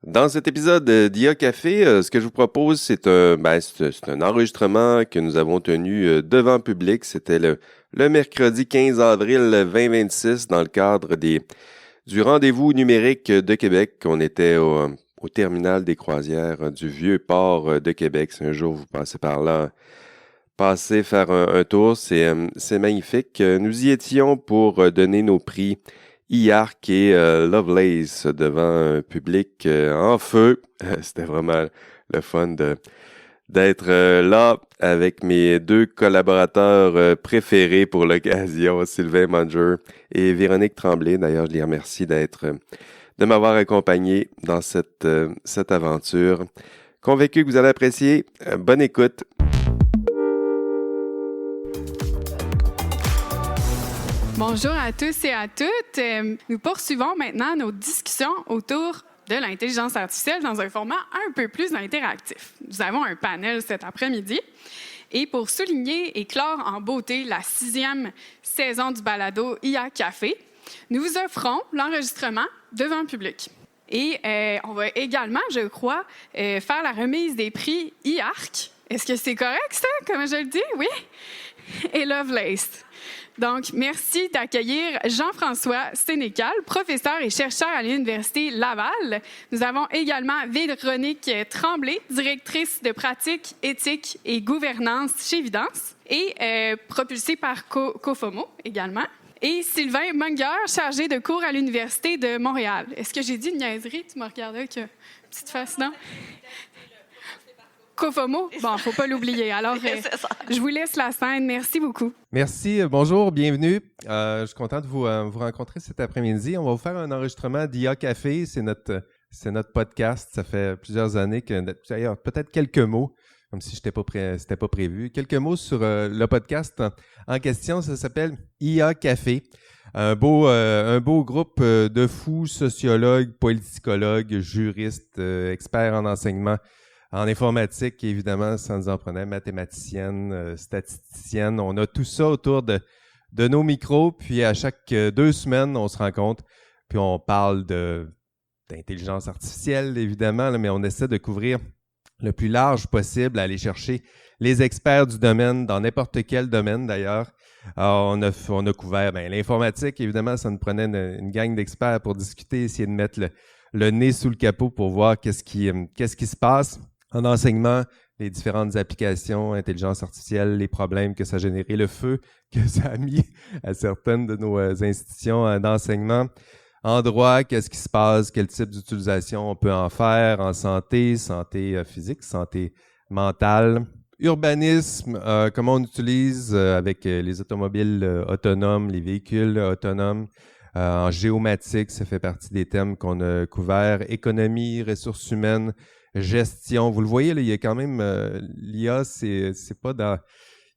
Dans cet épisode d'IA Café, ce que je vous propose, c'est un enregistrement que nous avons tenu devant public. C'était le mercredi 15 avril 2026 dans le cadre du rendez-vous numérique de Québec. On était au terminal des croisières du Vieux-Port de Québec. Si un jour vous passez par là, passez faire un tour. C'est magnifique. Nous y étions pour donner nos prix IARC et Lovelace devant un public en feu. C'était vraiment le fun d'être là avec mes deux collaborateurs préférés pour l'occasion, Sylvain Munger et Véronique Tremblay. D'ailleurs, je les remercie de m'avoir accompagné dans cette aventure. Convaincu que vous allez apprécier. Bonne écoute. Bonjour à tous et à toutes. Nous poursuivons maintenant nos discussions autour de l'intelligence artificielle dans un format un peu plus interactif. Nous avons un panel cet après-midi et pour souligner et clore en beauté la 6e saison du balado IA Café, nous vous offrons l'enregistrement devant le public. Et on va également, je crois, faire la remise des prix IARC. Est-ce que c'est correct, ça, comme je le dis? Oui? Et Lovelace. Donc, merci d'accueillir Jean-François Sénécal, professeur et chercheur à l'Université Laval. Nous avons également Véronique Tremblay, directrice de pratique, éthique et gouvernance chez Vidance et propulsée par Cofomo également. Et Sylvain Munger, chargé de cours à l'Université de Montréal. Est-ce que j'ai dit une niaiserie? Tu m'as regardé avec une petite face, non? Cofomo, bon, faut pas l'oublier. Alors, je vous laisse la scène. Merci beaucoup. Merci, bonjour, bienvenue. Je suis content de vous rencontrer cet après-midi. On va vous faire un enregistrement d'IA Café. C'est notre podcast. Ça fait plusieurs années d'ailleurs, peut-être quelques mots, comme si c'était pas prévu. Quelques mots sur le podcast en question. Ça s'appelle IA Café. Un beau groupe de fous, sociologues, politicologues, juristes, experts en enseignement, en informatique, évidemment, sans nous en prendre, mathématiciennes, statisticiennes. On a tout ça autour de nos micros. Puis à chaque 2 semaines, on se rencontre. Puis on parle d'intelligence artificielle, évidemment, là, mais on essaie de couvrir le plus large possible, aller chercher les experts du domaine, dans n'importe quel domaine d'ailleurs. Alors, on a couvert l'informatique, évidemment, ça nous prenait une gang d'experts pour discuter, essayer de mettre le nez sous le capot pour voir qu'est-ce qui se passe en enseignement, les différentes applications, intelligence artificielle, les problèmes que ça a généré, le feu que ça a mis à certaines de nos institutions d'enseignement. En droit, qu'est-ce qui se passe, quel type d'utilisation on peut en faire, en santé physique, santé mentale. Urbanisme, comment on utilise avec les automobiles autonomes, les véhicules autonomes. En géomatique, ça fait partie des thèmes qu'on a couverts. Économie, ressources humaines, gestion. Vous le voyez, là, il y a quand même l'IA, c'est pas dans.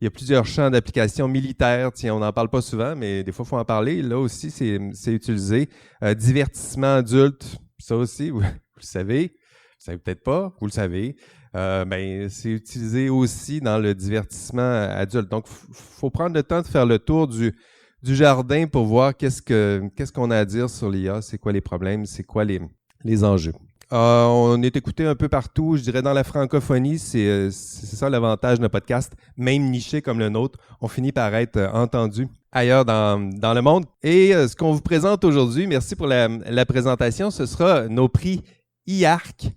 Il y a plusieurs champs d'application militaires. Tiens, on n'en parle pas souvent, mais des fois, il faut en parler. Là aussi, c'est utilisé. Divertissement adulte, ça aussi, vous le savez. Vous ne savez peut-être pas, vous le savez. C'est utilisé aussi dans le divertissement adulte. Donc, faut prendre le temps de faire le tour du jardin pour voir qu'est-ce qu'on a à dire sur l'IA, c'est quoi les problèmes, c'est quoi les enjeux. On est écouté un peu partout, je dirais dans la francophonie, c'est ça l'avantage de notre podcast, même niché comme le nôtre, on finit par être entendu ailleurs dans le monde. Et ce qu'on vous présente aujourd'hui, merci pour la présentation, ce sera nos prix IARC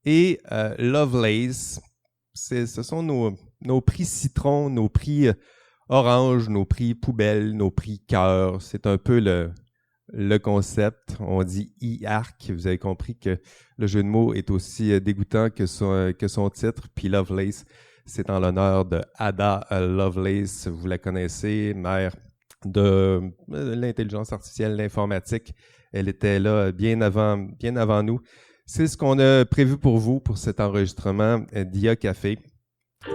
et Lovelace. Ce sont nos prix citron, nos prix orange, nos prix poubelle, nos prix cœur. C'est un peu le concept. On dit IARC. Vous avez compris que le jeu de mots est aussi dégoûtant que son titre. Puis Lovelace, c'est en l'honneur de Ada Lovelace. Vous la connaissez, mère de l'intelligence artificielle, l'informatique. Elle était là bien avant nous. C'est ce qu'on a prévu pour vous pour cet enregistrement d'IA Café.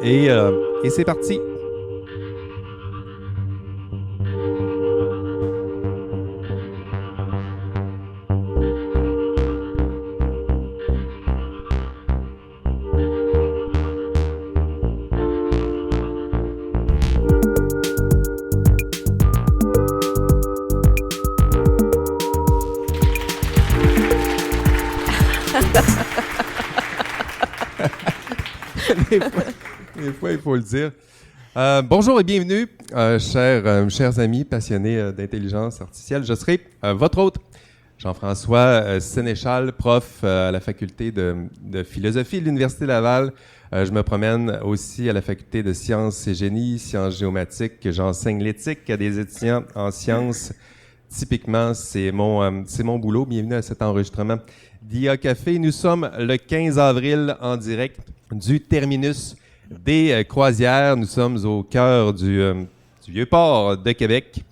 Et c'est parti! Des fois, il faut le dire. Bonjour et bienvenue, chers amis passionnés d'intelligence artificielle. Je serai votre hôte, Jean-François Sénéchal, prof à la faculté de philosophie de l'Université Laval. Je me promène aussi à la faculté de sciences et génie, sciences géomatiques. J'enseigne l'éthique à des étudiants en sciences. Typiquement, c'est mon boulot. Bienvenue à cet enregistrement d'IA Café. Nous sommes le 15 avril en direct du terminus des croisières. Nous sommes au cœur du Vieux-Port de Québec.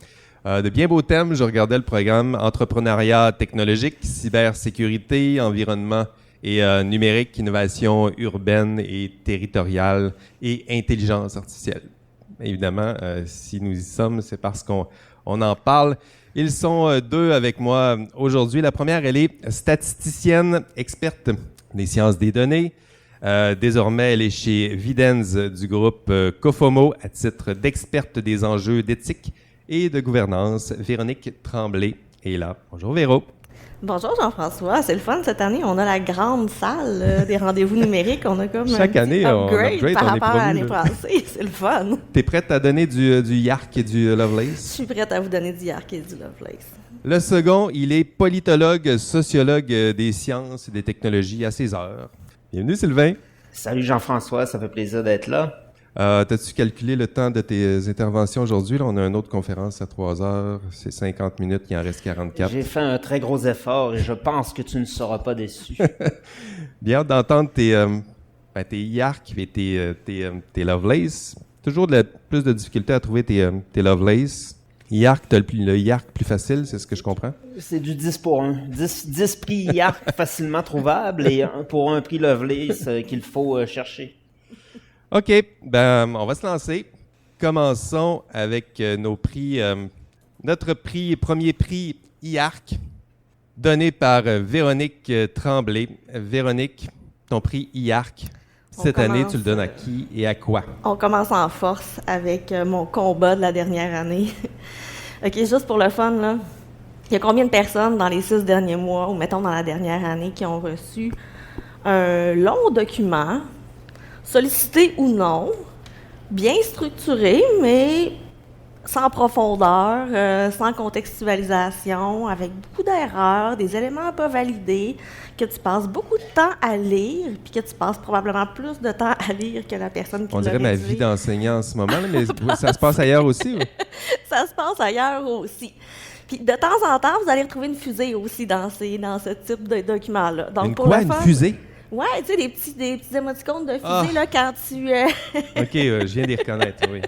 De bien beaux thèmes. Je regardais le programme entrepreneuriat technologique, cybersécurité, environnement et numérique, innovation urbaine et territoriale et intelligence artificielle. Évidemment, si nous y sommes, c'est parce qu'on en parle. Ils sont deux avec moi aujourd'hui. La première, elle est statisticienne, experte des sciences des données. Désormais, elle est chez Videns du groupe Cofomo à titre d'experte des enjeux d'éthique et de gouvernance. Véronique Tremblay est là. Bonjour Véro. Bonjour Jean-François, c'est le fun cette année. On a la grande salle des rendez-vous numériques. On a comme chaque année, upgrade par rapport à l'année passée. C'est le fun. T'es prête à donner du Yark et du Lovelace? Je suis prête à vous donner du Yark et du Lovelace. Le second, il est politologue, sociologue des sciences et des technologies à ses heures. Bienvenue Sylvain. Salut Jean-François, ça fait plaisir d'être là. T'as-tu calculé le temps de tes interventions aujourd'hui? Là, on a une autre conférence à 3 heures. C'est 50 minutes, il en reste 44. J'ai fait un très gros effort et je pense que tu ne seras pas déçu. Bien hâte d'entendre tes Yark et tes Lovelace. Toujours plus de difficulté à trouver tes Lovelace. Yark, t'as le Yark plus facile, c'est ce que je comprends? C'est du 10 pour 1. 10 prix Yark facilement trouvables et pour un prix Lovelace qu'il faut chercher. OK, on va se lancer. Commençons avec nos prix. Notre premier prix IARC, donné par Véronique Tremblay. Véronique, ton prix IARC, cette année, tu le donnes à qui et à quoi? On commence en force avec mon combat de la dernière année. OK, juste pour le fun, là. Il y a combien de personnes dans les 6 derniers mois, ou mettons dans la dernière année, qui ont reçu un long document, sollicité ou non, bien structuré, mais sans profondeur, sans contextualisation, avec beaucoup d'erreurs, des éléments pas validés, que tu passes beaucoup de temps à lire, puis que tu passes probablement plus de temps à lire que la personne qui l'a rédigé. On dirait ma vie d'enseignant en ce moment, là, mais ça se passe ailleurs aussi? Oui? Ça se passe ailleurs aussi. Puis de temps en temps, vous allez retrouver une fusée aussi dans ce type de document-là. Donc, une fusée? Ouais, tu sais, des petits émoticônes de fusée, là, quand tu... OK, je viens d'y reconnaître, oui.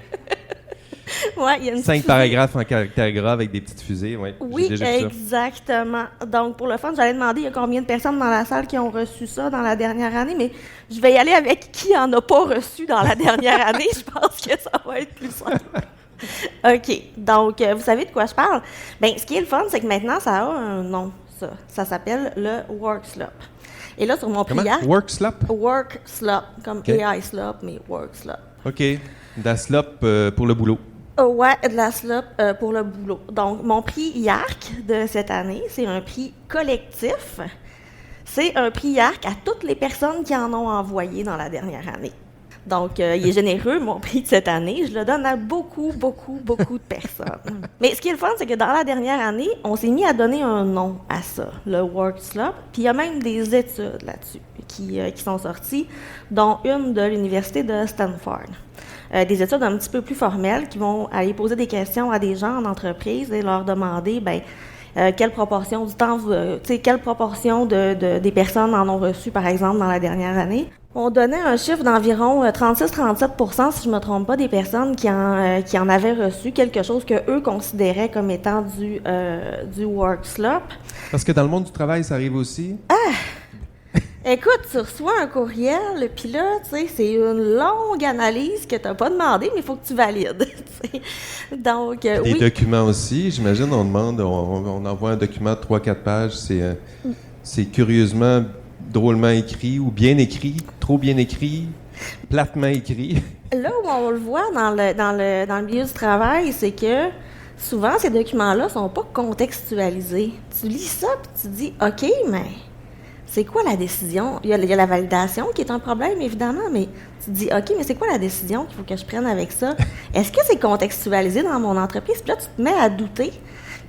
Ouais, il y a une 5 paragraphes en caractère gras avec des petites fusées, oui. Oui, exactement. Donc, pour le fun, j'allais demander, il y a combien de personnes dans la salle qui ont reçu ça dans la dernière année, mais je vais y aller avec qui en a pas reçu dans la dernière année. Je pense que ça va être plus simple. OK. Donc, vous savez de quoi je parle? Bien, ce qui est le fun, c'est que maintenant, ça a un nom, ça. Ça s'appelle le WorkSlop. Et là, sur mon prix IARC... WorkSlop? WorkSlop, comme okay. AI slop, mais WorkSlop. OK. De la slop pour le boulot. Ouais, de la slop pour le boulot. Donc, mon prix IARC de cette année, c'est un prix collectif. C'est un prix IARC à toutes les personnes qui en ont envoyé dans la dernière année. Donc, il est généreux, mon prix de cette année. Je le donne à beaucoup de personnes. Mais ce qui est le fun, c'est que dans la dernière année, on s'est mis à donner un nom à ça, le WorkSlop. Puis il y a même des études là-dessus qui sont sorties, dont une de l'Université de Stanford. Des études un petit peu plus formelles qui vont aller poser des questions à des gens en entreprise et leur demander, quelle proportion du temps, quelle proportion des personnes en ont reçu, par exemple, dans la dernière année. On donnait un chiffre d'environ 36-37%, si je ne me trompe pas, des personnes qui en avaient reçu quelque chose que eux considéraient comme étant du WorkSlop. Parce que dans le monde du travail, ça arrive aussi? Écoute, tu reçois un courriel, puis là, tu sais, c'est une longue analyse que tu n'as pas demandé, mais il faut que tu valides. Donc, des documents aussi, j'imagine, on envoie un document de 3-4 pages, c'est curieusement drôlement écrit ou bien écrit, trop bien écrit, platement écrit. Là où on le voit dans le milieu du travail, c'est que souvent, ces documents-là sont pas contextualisés. Tu lis ça, puis tu dis, OK, mais c'est quoi la décision? Il y a la validation qui est un problème, évidemment, mais tu te dis, OK, mais c'est quoi la décision qu'il faut que je prenne avec ça? Est-ce que c'est contextualisé dans mon entreprise? Puis là, tu te mets à douter,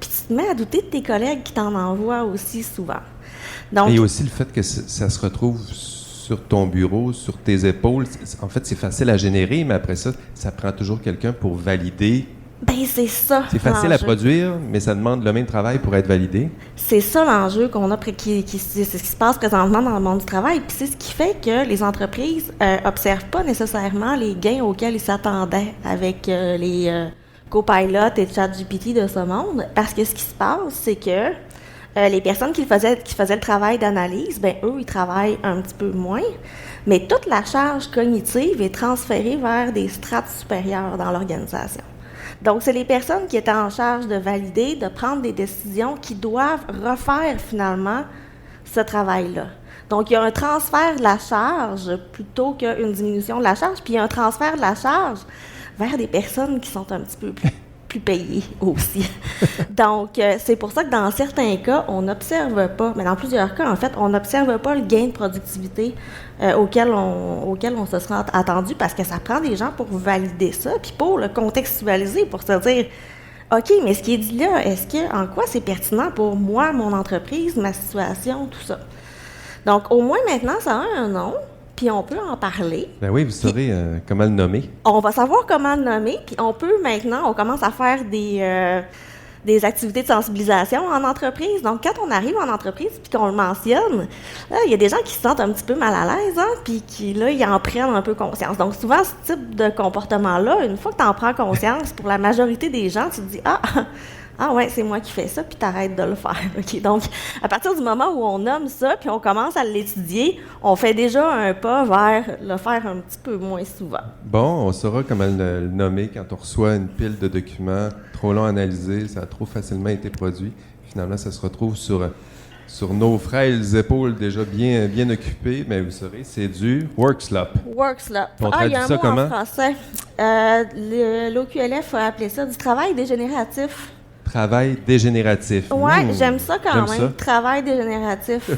puis tu te mets à douter de tes collègues qui t'en envoient aussi souvent. Donc, Et il y a aussi le fait que ça se retrouve sur ton bureau, sur tes épaules. En fait, c'est facile à générer, mais après ça, ça prend toujours quelqu'un pour valider. ben c'est ça. C'est facile à l'enjeu. produire, mais ça demande le même travail pour être validé. C'est ça l'enjeu qu'on a, c'est ce qui se passe présentement dans le monde du travail. Puis c'est ce qui fait que les entreprises observent pas nécessairement les gains auxquels ils s'attendaient avec les Copilot et ChatGPT de ce monde. Parce que ce qui se passe, c'est que les personnes qui faisaient le travail d'analyse, ben eux, ils travaillent un petit peu moins. Mais toute la charge cognitive est transférée vers des strates supérieures dans l'organisation. Donc, c'est les personnes qui étaient en charge de valider, de prendre des décisions qui doivent refaire finalement ce travail-là. Donc, il y a un transfert de la charge plutôt qu'une diminution de la charge, puis il y a un transfert de la charge vers des personnes qui sont un petit peu plus payées aussi. Donc, c'est pour ça que dans certains cas, on n'observe pas, mais dans plusieurs cas, en fait, on n'observe pas le gain de productivité auquel on se sera attendu parce que ça prend des gens pour valider ça, puis pour le contextualiser, pour se dire, OK, mais ce qui est dit là, en quoi c'est pertinent pour moi, mon entreprise, ma situation, tout ça. Donc, au moins maintenant, ça a un nom, puis on peut en parler. Ben oui, vous saurez comment le nommer. On va savoir comment le nommer, puis on commence à faire des activités de sensibilisation en entreprise. Donc, quand on arrive en entreprise puis qu'on le mentionne, là, il y a des gens qui se sentent un petit peu mal à l'aise, hein, puis qui, là, ils en prennent un peu conscience. Donc, souvent, ce type de comportement-là, une fois que tu en prends conscience, pour la majorité des gens, tu te dis « Ah ouais, c'est moi qui fais ça », puis t'arrêtes de le faire. Okay? Donc, à partir du moment où on nomme ça, puis on commence à l'étudier, on fait déjà un pas vers le faire un petit peu moins souvent. Bon, on saura comment le nommer quand on reçoit une pile de documents trop longs à analyser, ça a trop facilement été produit. Finalement, ça se retrouve sur nos frêles épaules déjà bien occupées, mais vous saurez, c'est du workslop. Workslop. On Il y traduit a un ça mot comment? en français. L'OQLF a appelé ça du travail dégénératif. Travail dégénératif. Ouais, j'aime ça quand même. Ça. Travail dégénératif.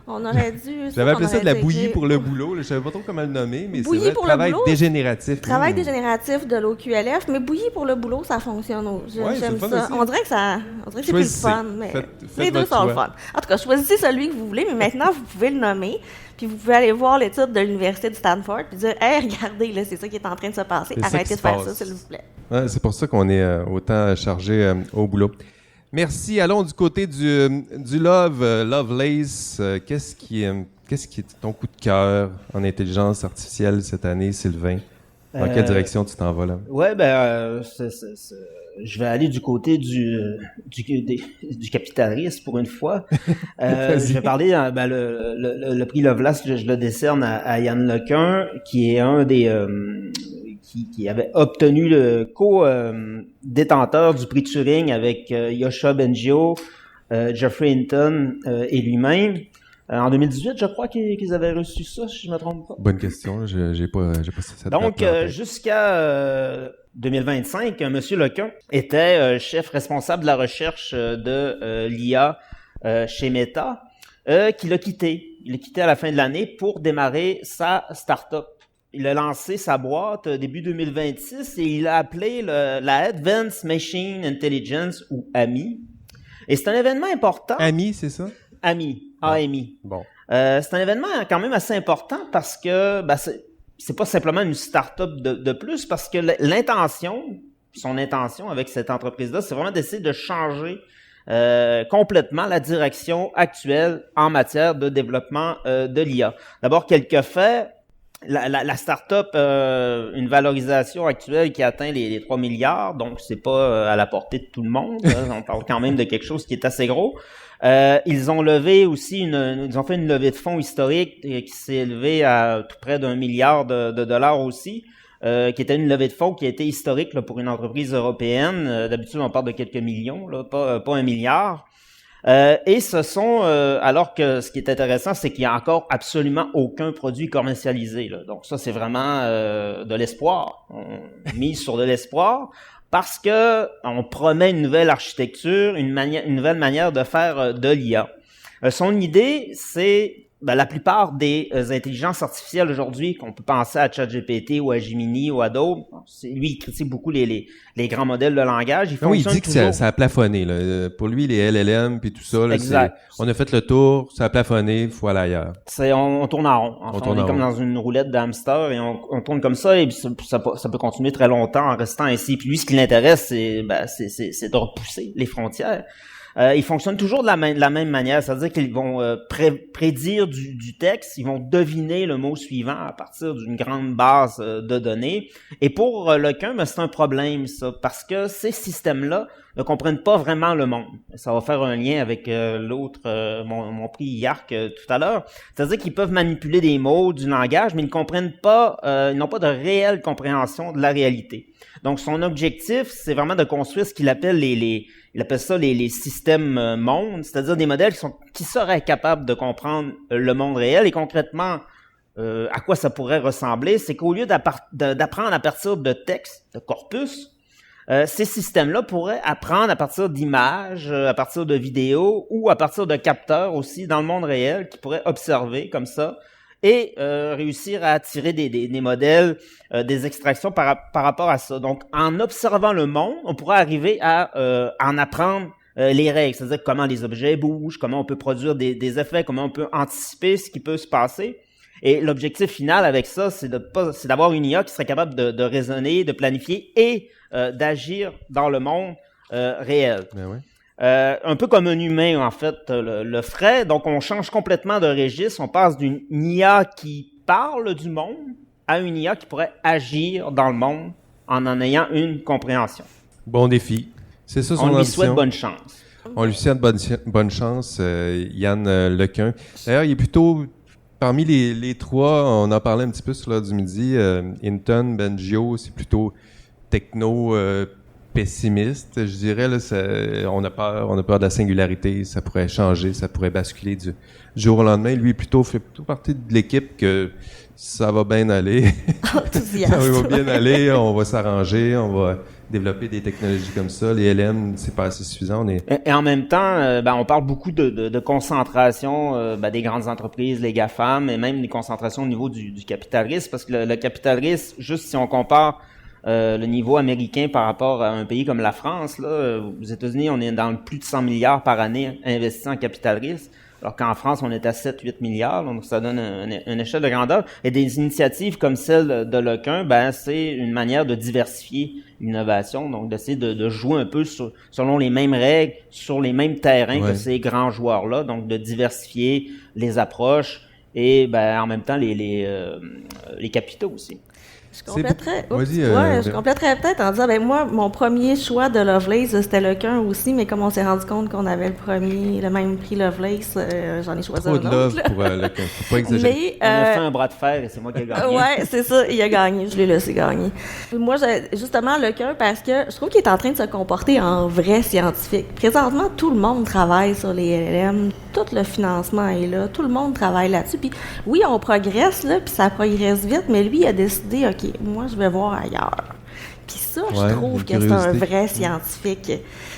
On aurait dû... J'avais appelé ça de la aurait dû bouillie écrire. pour le boulot. Là, je savais pas trop comment le nommer, mais Bouillie c'est vrai, pour le travail boulot. dégénératif. Travail dégénératif de l'OQLF, mais bouillie pour le boulot, ça fonctionne. Ouais, c'est J'aime le fun ça. aussi. On dirait que c'est plus le Choisissez. fun, mais Faites les deux votre sont le choix. fun. En tout cas, choisissez celui que vous voulez, mais maintenant, vous pouvez le nommer, puis vous pouvez aller voir l'étude de l'Université de Stanford, puis dire « Hey, regardez, là, c'est ça qui est en train de se passer. C'est ça Arrêtez qui de se faire passe. ça, s'il vous plaît. » Ouais, c'est pour ça qu'on est autant chargé au boulot. Merci. Allons du côté du Lovelace. Qu'est-ce qui est ton coup de cœur en intelligence artificielle cette année, Sylvain? Dans quelle direction tu t'en vas là? Ouais, je vais aller du côté du capitalisme pour une fois. Je vais parler, le prix Lovelace, je le décerne à Yann Lequin, qui est un des qui avait obtenu le co-détenteur du prix Turing avec Yoshua Bengio, Geoffrey Hinton et lui-même. En 2018, je crois qu'ils avaient reçu ça, si je me trompe pas. Bonne question, là. J'ai pas cette Donc, date-là en tête. jusqu'à 2025, M. Lequin était chef responsable de la recherche de l'IA chez Meta, qu'il a quitté. Il l'a quitté à la fin de l'année pour démarrer sa start-up. Il a lancé sa boîte début 2026 et il a appelé la Advanced Machine Intelligence, ou AMI. Et c'est un événement important. Ami, c'est ça? AMI. AMI. Bon. C'est un événement quand même assez important parce que c'est pas simplement une start-up de plus, parce que son intention avec cette entreprise-là, c'est vraiment d'essayer de changer complètement la direction actuelle en matière de développement de l'IA. D'abord, quelques faits. La start-up, une valorisation actuelle qui atteint les 3 milliards, donc c'est pas à la portée de tout le monde. On parle quand même de quelque chose qui est assez gros. Ils ont levé aussi ils ont fait une levée de fonds historique qui s'est élevée à tout près d'1 milliard de dollars aussi, qui était une levée de fonds qui a été historique là, pour une entreprise européenne. D'habitude, on parle de quelques millions, là, pas 1 milliard. Et ce sont, alors que ce qui est intéressant, c'est qu'il n'y a encore absolument aucun produit commercialisé, là. Donc ça, c'est vraiment de l'espoir. On mise sur de l'espoir parce que on promet une nouvelle architecture, une nouvelle manière de faire de l'IA. Son idée, c'est la plupart des intelligences artificielles aujourd'hui, qu'on peut penser à ChatGPT ou à Gemini ou à d'autres, lui, il critique beaucoup les grands modèles de langage. Il dit que ça a plafonné. Là. Pour lui, les LLM puis tout ça, là, on a fait le tour, ça a plafonné, il faut aller ailleurs. On tourne en rond. Enfin, on est comme dans une roulette de hamster et on tourne comme ça et ça peut continuer très longtemps en restant ainsi. Puis lui, ce qui l'intéresse, c'est de repousser les frontières. Ils fonctionnent toujours de la même manière, c'est-à-dire qu'ils vont prédire du texte, ils vont deviner le mot suivant à partir d'une grande base de données. Et pour Lequin, c'est un problème, ça, parce que ces systèmes-là ne comprennent pas vraiment le monde. Ça va faire un lien avec l'autre, mon prix IARC tout à l'heure. C'est-à-dire qu'ils peuvent manipuler des mots, du langage, mais ils ne comprennent pas, ils n'ont pas de réelle compréhension de la réalité. Donc, son objectif, c'est vraiment de construire ce qu'il appelle il appelle ça les systèmes mondes, c'est-à-dire des modèles qui seraient capables de comprendre le monde réel et concrètement, à quoi ça pourrait ressembler, c'est qu'au lieu d'apprendre à partir de textes, de corpus, ces systèmes-là pourraient apprendre à partir d'images, à partir de vidéos ou à partir de capteurs aussi dans le monde réel qui pourraient observer comme ça et réussir à tirer des modèles, des extractions par rapport à ça. Donc, en observant le monde, on pourrait arriver à en apprendre les règles, c'est-à-dire comment les objets bougent, comment on peut produire des effets, comment on peut anticiper ce qui peut se passer. Et l'objectif final avec ça, c'est d'avoir une IA qui serait capable de raisonner, de planifier et d'agir dans le monde réel. Ben oui. Un peu comme un humain, en fait, le ferait. Donc, on change complètement de registre. On passe d'une IA qui parle du monde à une IA qui pourrait agir dans le monde en ayant une compréhension. Bon défi. C'est ça son ambition. On lui souhaite bonne chance. On lui souhaite bonne chance, Yann Lequin. D'ailleurs, il est plutôt... Parmi les trois, on en parlait un petit peu sur l'heure du midi, Hinton, Bengio, c'est plutôt techno... pessimiste, je dirais. Là, on a peur de la singularité, ça pourrait changer, ça pourrait basculer du jour au lendemain. Lui, fait plutôt partie de l'équipe que ça va bien aller. Enthousiaste. Ça va bien aller, on va s'arranger, on va développer des technologies comme ça. Les LM, c'est pas assez suffisant. Et en même temps, on parle beaucoup de concentration des grandes entreprises, les GAFAM, et même des concentrations au niveau du capital risque, parce que le capital risque, juste si on compare le niveau américain par rapport à un pays comme la France, là, aux États-Unis, on est dans le plus de 100 milliards par année investis en capital risque, alors qu'en France, on est à 7-8 milliards, donc ça donne une échelle de grandeur. Et des initiatives comme celle de Lequin, c'est une manière de diversifier l'innovation, donc d'essayer de jouer un peu selon les mêmes règles, sur les mêmes terrains que ces grands joueurs-là, donc de diversifier les approches et en même temps les capitaux aussi. Je compléterais peut-être en disant, moi, mon premier choix de Lovelace, c'était Lequin aussi, mais comme on s'est rendu compte qu'on avait le même prix Lovelace, j'en ai choisi un autre. Trop de love pour Lequin, faut pas exagérer. On a fait un bras de fer et c'est moi qui ai gagné. Ouais, c'est ça, il a gagné, je l'ai laissé gagner. Moi, justement, Lequin, parce que je trouve qu'il est en train de se comporter en vrai scientifique. Présentement, tout le monde travaille sur les LLM, tout le financement est là, tout le monde travaille là-dessus. Puis oui, on progresse, là, puis ça progresse vite, mais lui, il a décidé, OK, moi, je vais voir ailleurs. Puis ça, je trouve que c'est un vrai scientifique.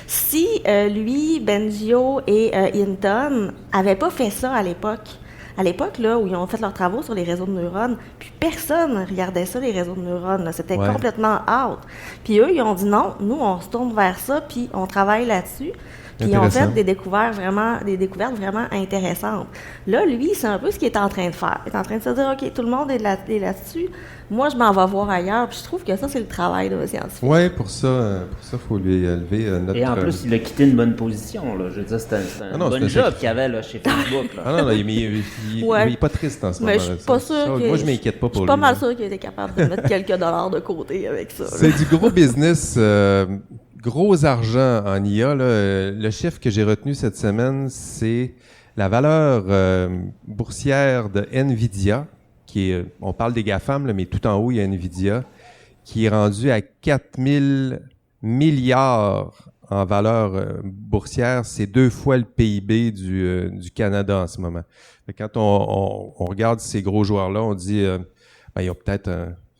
Si lui, Bengio et Hinton n'avaient pas fait ça à l'époque, là, où ils ont fait leurs travaux sur les réseaux de neurones, puis personne ne regardait ça, les réseaux de neurones. Là, c'était complètement out. Puis eux, ils ont dit non, nous, on se tourne vers ça, puis on travaille là-dessus. Puis ils ont fait des découvertes vraiment intéressantes. Là, lui, c'est un peu ce qu'il est en train de faire. Il est en train de se dire, OK, tout le monde est là-dessus. Moi, je m'en vais voir ailleurs. Puis je trouve que ça, c'est le travail de scientifique. Oui, pour ça, il faut lui élever notre... Et en plus, il a quitté une bonne position. Là. Je veux dire, c'était un bon job qu'il avait là, chez Facebook. Là. Non, il est pas triste en ce moment. Mais je suis pas sûre que... Moi, je m'inquiète pas pour lui. Je suis pas mal sûre qu'il était capable de mettre quelques dollars de côté avec ça. C'est du gros business... Gros argent en IA. Là. Le chiffre que j'ai retenu cette semaine, c'est la valeur boursière de NVIDIA, qui est, on parle des GAFAM, là, mais tout en haut, il y a NVIDIA, qui est rendue à 4000 milliards en valeur boursière. C'est 2 fois le PIB du Canada en ce moment. Quand on regarde ces gros joueurs-là, on dit il y a peut-être...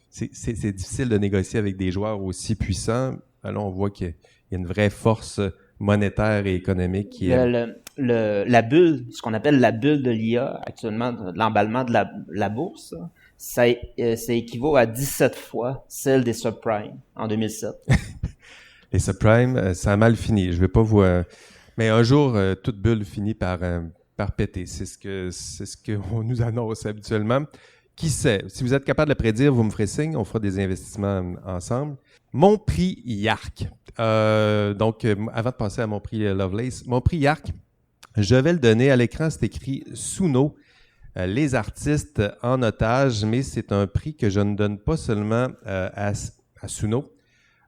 c'est difficile de négocier avec des joueurs aussi puissants. Là, on voit qu'il y a une vraie force monétaire et économique qui est... la bulle, ce qu'on appelle la bulle de l'IA, actuellement, de l'emballement de la bourse, ça équivaut à 17 fois celle des subprimes en 2007. Les subprimes, ça a mal fini. Je vais pas vous... mais un jour, toute bulle finit par péter. C'est ce qu'on nous annonce habituellement. Qui sait? Si vous êtes capable de le prédire, vous me ferez signe. On fera des investissements ensemble. Mon prix YARC. Donc, avant de passer à mon prix Lovelace, mon prix YARC, je vais le donner à l'écran. C'est écrit Suno, les artistes en otage, mais c'est un prix que je ne donne pas seulement à Suno.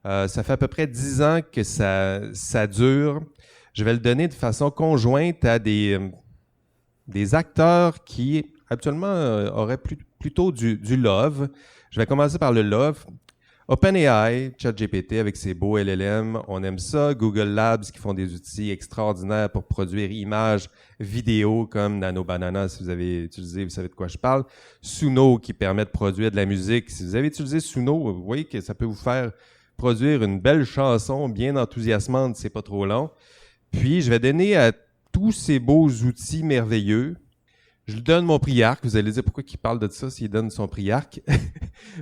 Ça fait à peu près 10 ans que ça dure. Je vais le donner de façon conjointe à des acteurs qui, habituellement, auraient plutôt du love. Je vais commencer par le love. OpenAI, ChatGPT avec ses beaux LLM, on aime ça. Google Labs qui font des outils extraordinaires pour produire images, vidéos comme Nano Banana, si vous avez utilisé, vous savez de quoi je parle. Suno qui permet de produire de la musique. Si vous avez utilisé Suno, vous voyez que ça peut vous faire produire une belle chanson bien enthousiasmante, c'est pas trop long. Puis, je vais donner à tous ces beaux outils merveilleux, je lui donne mon prix YARC. Vous allez dire pourquoi il parle de ça s'il donne son prix YARC.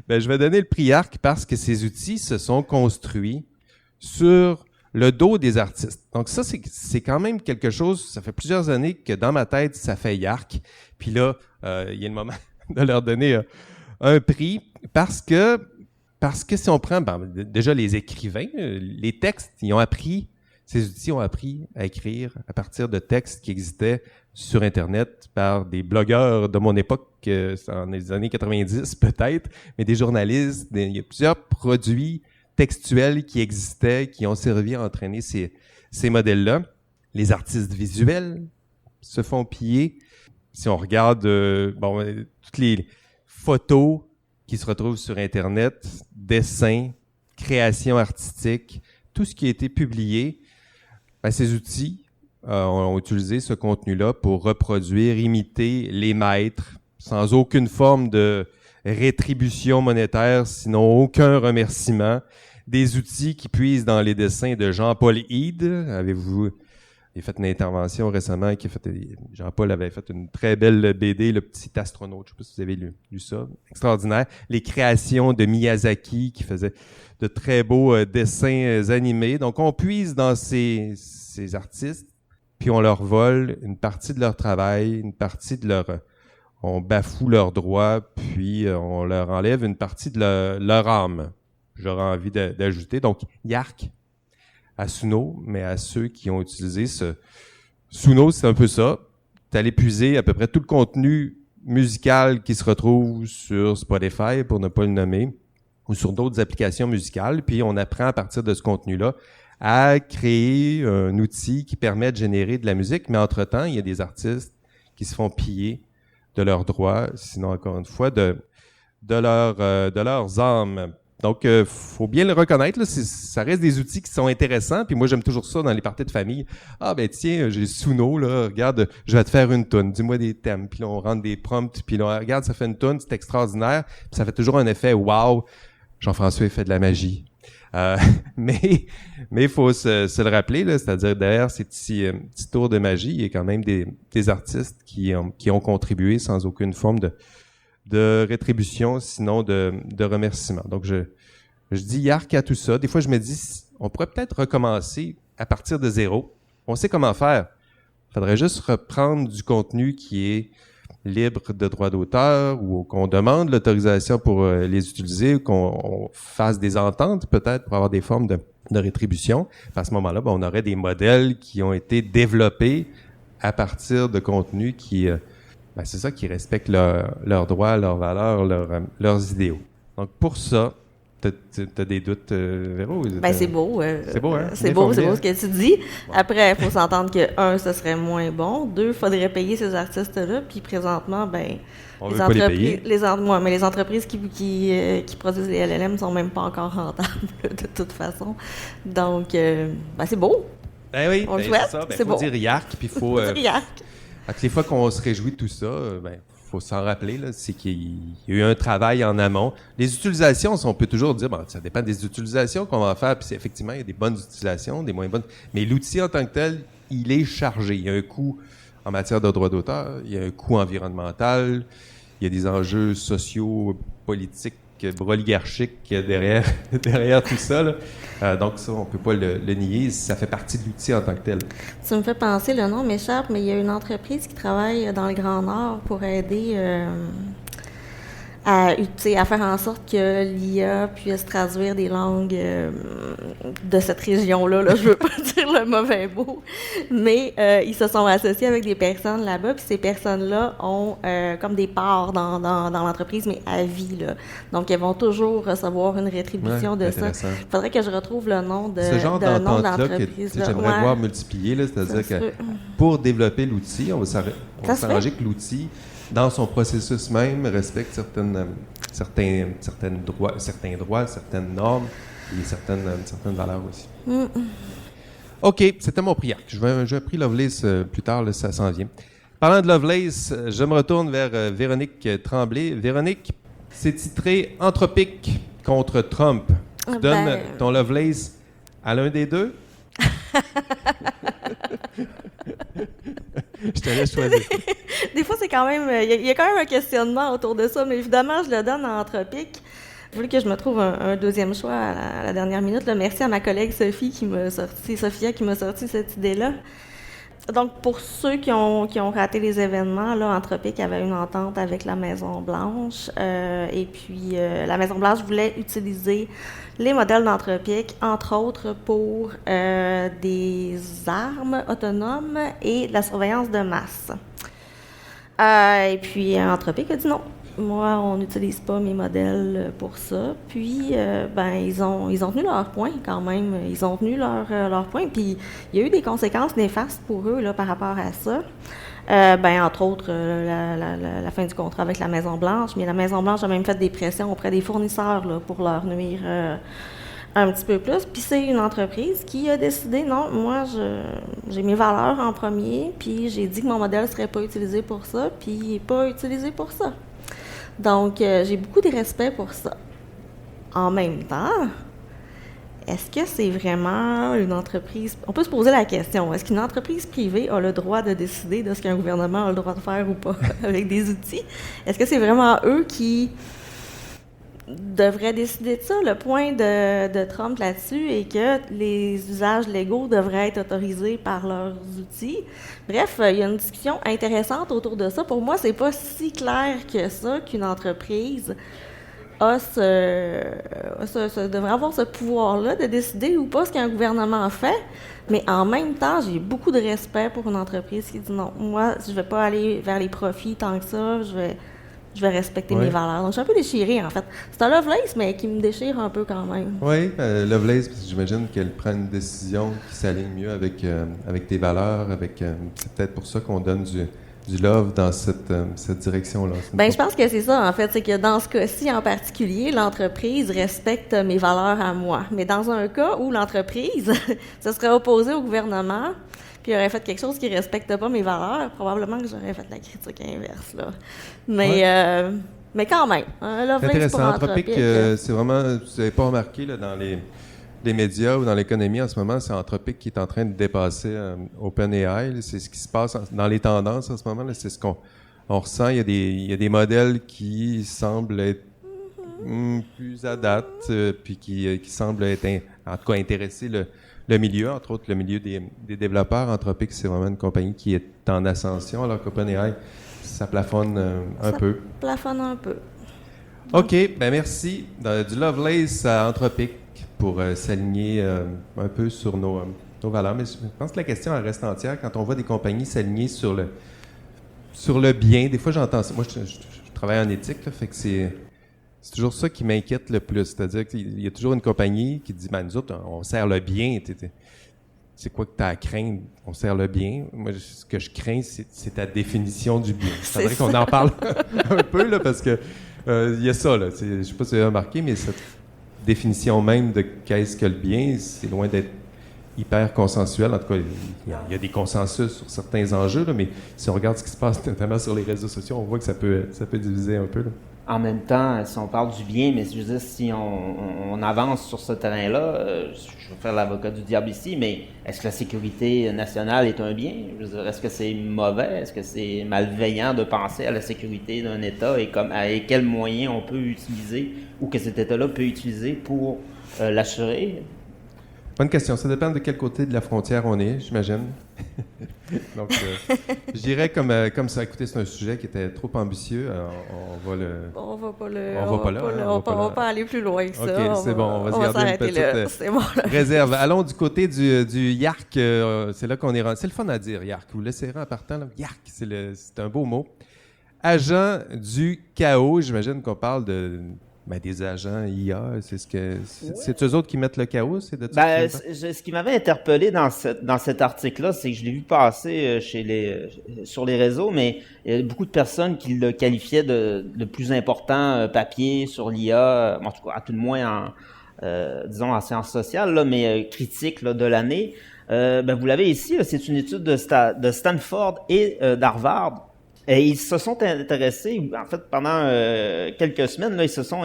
Ben, je vais donner le prix YARC parce que ces outils se sont construits sur le dos des artistes. Donc ça, c'est quand même quelque chose, ça fait plusieurs années que dans ma tête, ça fait YARC. Puis là, il y a le moment de leur donner un prix parce que si on prend déjà les écrivains, les textes, ces outils ont appris à écrire à partir de textes qui existaient sur Internet par des blogueurs de mon époque, dans les années 90 peut-être, mais des journalistes. Il y a plusieurs produits textuels qui existaient, qui ont servi à entraîner ces modèles-là. Les artistes visuels se font piller. Si on regarde toutes les photos qui se retrouvent sur Internet, dessins, créations artistiques, tout ce qui a été publié, ces outils ont utilisé ce contenu-là pour reproduire, imiter les maîtres, sans aucune forme de rétribution monétaire, sinon aucun remerciement. Des outils qui puisent dans les dessins de Jean-Paul Hyde. Il a fait une intervention récemment Jean-Paul avait fait une très belle BD, Le Petit Astronaute. Je ne sais pas si vous avez lu ça. Extraordinaire. Les créations de Miyazaki qui faisait de très beaux dessins animés. Donc, on puise dans ces artistes, puis on leur vole une partie de leur travail, une partie de on bafoue leurs droits, puis on leur enlève une partie de leur âme. J'aurais envie d'ajouter. Donc, YARC à Suno, mais à ceux qui ont utilisé Suno, c'est un peu ça. Tu allais puiser à peu près tout le contenu musical qui se retrouve sur Spotify, pour ne pas le nommer, ou sur d'autres applications musicales, puis on apprend à partir de ce contenu-là à créer un outil qui permet de générer de la musique, mais entre-temps, il y a des artistes qui se font piller de leurs droits, sinon, encore une fois, de leurs âmes. Donc, faut bien le reconnaître, là, ça reste des outils qui sont intéressants, puis moi, j'aime toujours ça dans les parties de famille. Ah, ben tiens, j'ai Suno, là, regarde, je vais te faire une toune, dis-moi des thèmes, puis là, on rentre des prompts, puis là, regarde, ça fait une toune, c'est extraordinaire, puis ça fait toujours un effet « wow ». Jean-François fait de la magie. Mais il faut se le rappeler, là, c'est-à-dire derrière ces petits tours de magie, il y a quand même des artistes qui ont contribué sans aucune forme de rétribution, sinon de remerciement. Donc, je dis YARC à tout ça. Des fois, je me dis, on pourrait peut-être recommencer à partir de zéro. On sait comment faire. Il faudrait juste reprendre du contenu qui est libre de droit d'auteur ou qu'on demande l'autorisation pour les utiliser, ou qu'on fasse des ententes peut-être pour avoir des formes de rétribution. À ce moment-là, on aurait des modèles qui ont été développés à partir de contenus qui... c'est ça, qui respectent leurs droits, leurs valeurs, leurs idéaux. Donc, pour ça, t'as des doutes, Véro? C'est beau. C'est beau, hein? C'est beau ce que tu dis. Bon. Après, il faut s'entendre que, ce serait moins bon. 2, il faudrait payer ces artistes-là. Puis, présentement, on veut pas les payer. Mais les entreprises qui produisent les LLM sont même pas encore rentables, de toute façon. Donc, c'est beau. Oui, on le souhaite. C'est ça. C'est faut dire YARC, puis il faut... YARC. À toutes les fois qu'on se réjouit de tout ça, faut s'en rappeler, là, c'est qu'il y a eu un travail en amont. Les utilisations, on peut toujours dire, bon, ça dépend des utilisations qu'on va faire, puis effectivement, il y a des bonnes utilisations, des moins bonnes, mais l'outil en tant que tel, il est chargé. Il y a un coût en matière de droit d'auteur, il y a un coût environnemental, il y a des enjeux sociaux, politiques, oligarchiques derrière tout ça. Là. Donc ça, on peut pas le nier. Ça fait partie de l'outil en tant que tel. Ça me fait penser, le nom m'échappe, mais il y a une entreprise qui travaille dans le Grand Nord pour aider à faire en sorte que l'IA puisse traduire des langues de cette région-là. Là. Je veux pas dire le mauvais mot, mais ils se sont associés avec des personnes là-bas, puis ces personnes-là ont comme des parts dans l'entreprise, mais à vie. Là. Donc, elles vont toujours recevoir une rétribution de ça. Il faudrait que je retrouve le nom de ce genre d'entreprise. J'aimerais voir multiplier, là, c'est-à-dire que pour développer l'outil, on va s'arranger que l'outil dans son processus même, respecte certains droits, certaines normes et certaines valeurs aussi. OK, c'était mon prix arc. Je vais prix Lovelace plus tard, là, ça s'en vient. Parlant de Lovelace, je me retourne vers Véronique Tremblay. Véronique, c'est titré « Anthropique contre Trump ». Tu donnes ton Lovelace à l'un des deux? Je te laisse choisir. Des fois, c'est quand même... Il y a quand même un questionnement autour de ça, mais évidemment, je le donne à Anthropique. Je voulais que je me trouve un deuxième choix à la dernière minute. Là, merci à ma collègue Sophia qui m'a sorti cette idée-là. Donc, pour ceux qui ont raté les événements, là, Anthropique avait une entente avec la Maison-Blanche. Et puis, la Maison-Blanche voulait utiliser les modèles d'Anthropique, entre autres pour des armes autonomes et de la surveillance de masse. Et puis, Anthropique a dit non. Moi, on n'utilise pas mes modèles pour ça. Puis, ils ont tenu leur point quand même. Ils ont tenu leur point. Puis, il y a eu des conséquences néfastes pour eux là, par rapport à ça. Entre autres, la fin du contrat avec la Maison-Blanche. Mais la Maison-Blanche a même fait des pressions auprès des fournisseurs là, pour leur nuire un petit peu plus. Puis, c'est une entreprise qui a décidé, non, moi, j'ai mes valeurs en premier. Puis, j'ai dit que mon modèle ne serait pas utilisé pour ça. Puis, il n'est pas utilisé pour ça. Donc, j'ai beaucoup de respect pour ça. En même temps, est-ce que c'est vraiment une entreprise... On peut se poser la question, est-ce qu'une entreprise privée a le droit de décider de ce qu'un gouvernement a le droit de faire ou pas avec des outils? Est-ce que c'est vraiment eux qui devraient décider de ça? Le point de Trump là-dessus est que les usages légaux devraient être autorisés par leurs outils. Bref, il y a une discussion intéressante autour de ça. Pour moi, c'est pas si clair que ça qu'une entreprise devrait avoir ce pouvoir-là de décider ou pas ce qu'un gouvernement fait. Mais en même temps, j'ai beaucoup de respect pour une entreprise qui dit non, moi, je vais pas aller vers les profits tant que ça, je vais respecter mes valeurs. Donc, je suis un peu déchirée, en fait. C'est un Lovelace, mais qui me déchire un peu quand même. Oui, Lovelace, parce que j'imagine qu'elle prend une décision qui s'aligne mieux avec tes valeurs, c'est peut-être pour ça qu'on donne du love dans cette direction-là. Je pense que c'est ça, en fait. C'est que dans ce cas-ci en particulier, l'entreprise respecte mes valeurs à moi. Mais dans un cas où l'entreprise se serait opposée au gouvernement, puis aurait fait quelque chose qui ne respecte pas mes valeurs, probablement que j'aurais fait la critique inverse, là. Mais quand même, Lovelace pour Anthropique. C'est vraiment, vous n'avez pas remarqué là, dans les médias ou dans l'économie en ce moment, c'est Anthropique qui est en train de dépasser OpenAI. C'est ce qui se passe dans les tendances en ce moment. Là, c'est ce qu'on ressent. Il y a des modèles qui semblent être plus à date, puis qui semblent être, en tout cas, intéresser le milieu, entre autres le milieu des développeurs. Anthropique, c'est vraiment une compagnie qui est en ascension, alors qu'OpenAI, ça plafonne un peu. Ça plafonne un peu. OK, merci. Du Lovelace à Anthropique pour s'aligner un peu sur nos valeurs. Mais je pense que la question elle reste entière quand on voit des compagnies s'aligner sur le bien. Des fois, j'entends ça. Moi, je travaille en éthique, là, fait que c'est toujours ça qui m'inquiète le plus. C'est-à-dire qu'il y a toujours une compagnie qui dit « nous autres, on sert le bien. » C'est quoi que tu as à craindre? On sert le bien. Moi, ce que je crains, c'est ta définition du bien. C'est vrai qu'on en parle un peu, là, parce que il y a ça, là. Je sais pas si vous avez remarqué, mais cette définition même de qu'est-ce que le bien, c'est loin d'être hyper consensuel. En tout cas, il y a des consensus sur certains enjeux, là, mais si on regarde ce qui se passe notamment sur les réseaux sociaux, on voit que ça peut diviser un peu. Là. En même temps, si on parle du bien, mais je veux dire, si on avance sur ce terrain-là, je vais faire l'avocat du diable ici, mais est-ce que la sécurité nationale est un bien? Je veux dire, est-ce que c'est mauvais? Est-ce que c'est malveillant de penser à la sécurité d'un État et quels moyens on peut utiliser ou que cet État-là peut utiliser pour l'assurer? Bonne question. Ça dépend de quel côté de la frontière on est, j'imagine. Donc, je dirais comme ça. Écoutez, c'est un sujet qui était trop ambitieux. On va pas aller plus loin que ça. OK, c'est bon. On va se garder une petite réserve. Allons du côté du YARC. C'est là qu'on est rendu. C'est le fun à dire, YARC. Vous laisserez en partant. Là. YARC, c'est un beau mot. Agent du chaos. J'imagine qu'on parle des agents IA, c'est eux autres qui mettent le chaos? Ce qui m'avait interpellé dans cet article-là, c'est que je l'ai vu passer sur les réseaux, mais il y a beaucoup de personnes qui le qualifiaient de plus important papier sur l'IA, en tout cas, à tout le moins disons en sciences sociales, là, mais critique là, de l'année. Vous l'avez ici, là, c'est une étude de Stanford et d'Harvard. Et ils se sont intéressés, en fait, pendant quelques semaines, là, ils se sont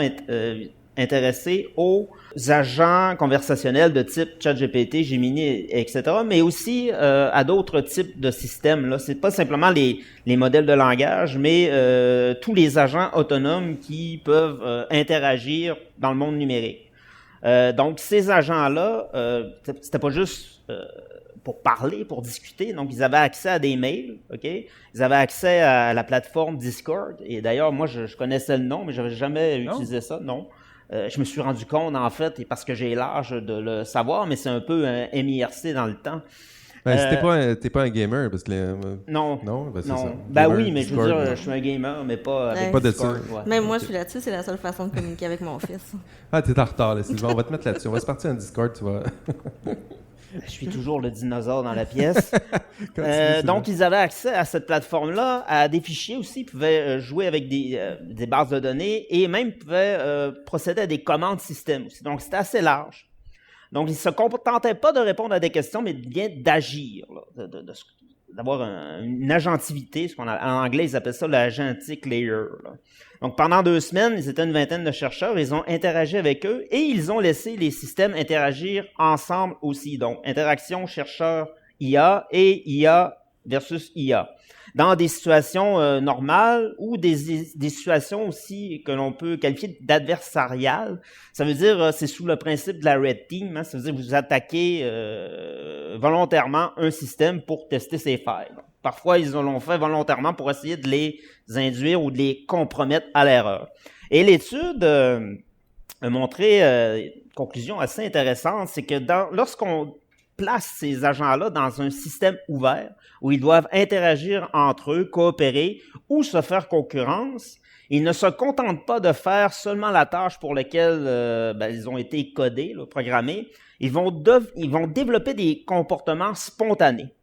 intéressés aux agents conversationnels de type ChatGPT, Gemini, etc., mais aussi à d'autres types de systèmes. Là, c'est pas simplement les modèles de langage, mais tous les agents autonomes qui peuvent interagir dans le monde numérique. Donc, ces agents-là, c'était pas juste pour parler, pour discuter. Donc, ils avaient accès à des mails, OK? Ils avaient accès à la plateforme Discord. Et d'ailleurs, moi, je connaissais le nom, mais j'avais jamais utilisé ça, non. Je me suis rendu compte, en fait, et parce que j'ai l'âge de le savoir, mais c'est un peu un MIRC dans le temps. T'es pas un gamer, parce que... Non. Non? C'est ça. Oui, mais Discord, je veux dire, je suis un gamer, mais pas avec Discord. Pas Même moi, je suis là-dessus, c'est la seule façon de communiquer avec mon fils. Ah, t'es en retard, là, Sylvain. On va te mettre là-dessus. On va se partir en Discord, tu vois. Je suis toujours le dinosaure dans la pièce. Donc, ils avaient accès à cette plateforme-là, à des fichiers aussi. Ils pouvaient jouer avec des bases de données et même pouvaient procéder à des commandes système aussi. Donc, c'était assez large. Donc, ils ne se contentaient pas de répondre à des questions, mais bien d'agir, là, d'avoir une agentivité. En anglais, ils appellent ça l'agentic layer. Là. Donc, pendant 2 semaines, ils étaient une vingtaine de chercheurs, ils ont interagi avec eux et ils ont laissé les systèmes interagir ensemble aussi. Donc, interaction chercheur-IA et IA versus IA. Dans des situations normales ou des situations aussi que l'on peut qualifier d'adversariales. Ça veut dire, c'est sous le principe de la Red Team. Hein, ça veut dire que vous attaquez volontairement un système pour tester ses failles. Donc, parfois, ils l'ont fait volontairement pour essayer de les induire ou de les compromettre à l'erreur. Et l'étude a montré une conclusion assez intéressante, c'est que lorsqu'on place ces agents-là dans un système ouvert où ils doivent interagir entre eux, coopérer ou se faire concurrence, ils ne se contentent pas de faire seulement la tâche pour laquelle ils ont été codés, là, programmés. Ils vont développer des comportements spontanés.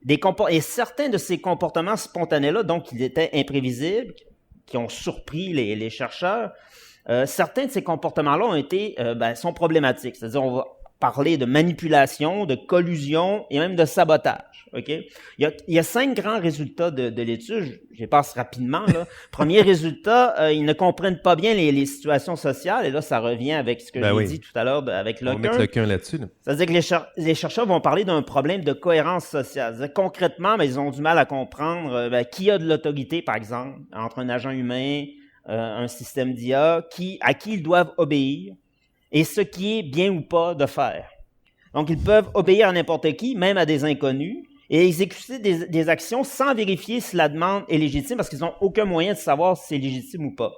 Et certains de ces comportements spontanés-là, donc, ils étaient imprévisibles, qui ont surpris les chercheurs, certains de ces comportements-là sont problématiques. C'est-à-dire, on va parler de manipulation, de collusion et même de sabotage. OK? Il y a 5 grands résultats de l'étude. Je les passe rapidement. Là. Premier résultat, ils ne comprennent pas bien les situations sociales. Et là, ça revient avec ce que j'ai dit tout à l'heure avec Lequin. On va mettre Lequin là-dessus. Là. C'est-à-dire que les chercheurs vont parler d'un problème de cohérence sociale. C'est-à-dire, concrètement, ils ont du mal à comprendre qui a de l'autorité, par exemple, entre un agent humain, un système d'IA, à qui ils doivent obéir. Et ce qui est bien ou pas de faire. Donc, ils peuvent obéir à n'importe qui, même à des inconnus, et exécuter des actions sans vérifier si la demande est légitime, parce qu'ils n'ont aucun moyen de savoir si c'est légitime ou pas.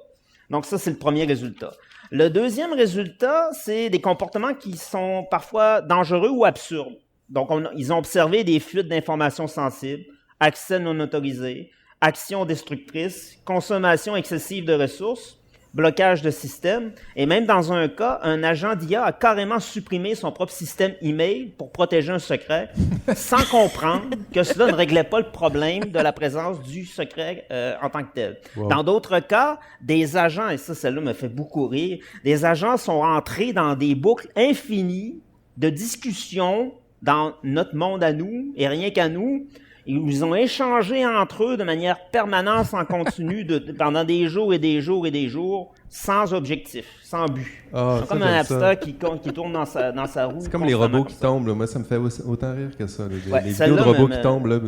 Donc, ça, c'est le premier résultat. Le deuxième résultat, c'est des comportements qui sont parfois dangereux ou absurdes. Donc, ils ont observé des fuites d'informations sensibles, accès non autorisé, actions destructrices, consommation excessive de ressources, blocage de système, et même dans un cas, un agent d'IA a carrément supprimé son propre système email pour protéger un secret, sans comprendre que cela ne réglait pas le problème de la présence du secret en tant que tel. Wow. Dans d'autres cas, des agents, et ça, celle-là me fait beaucoup rire, des agents sont entrés dans des boucles infinies de discussions dans notre monde à nous, et rien qu'à nous. Ils ont échangé entre eux de manière permanente, en continu, pendant des jours et des jours et des jours, sans objectif, sans but. C'est comme un hamster qui tourne dans sa roue. C'est comme les robots qui tombent. Là. Moi, ça me fait autant rire que ça. Les vidéos de robots qui tombent, là,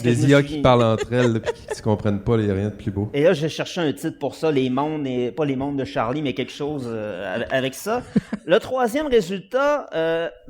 les IA qui parlent entre elles et qui ne se comprennent pas, il n'y a rien de plus beau. Et là, j'ai cherché un titre pour ça, les mondes, pas les mondes de Charlie, mais quelque chose avec ça. Le troisième résultat,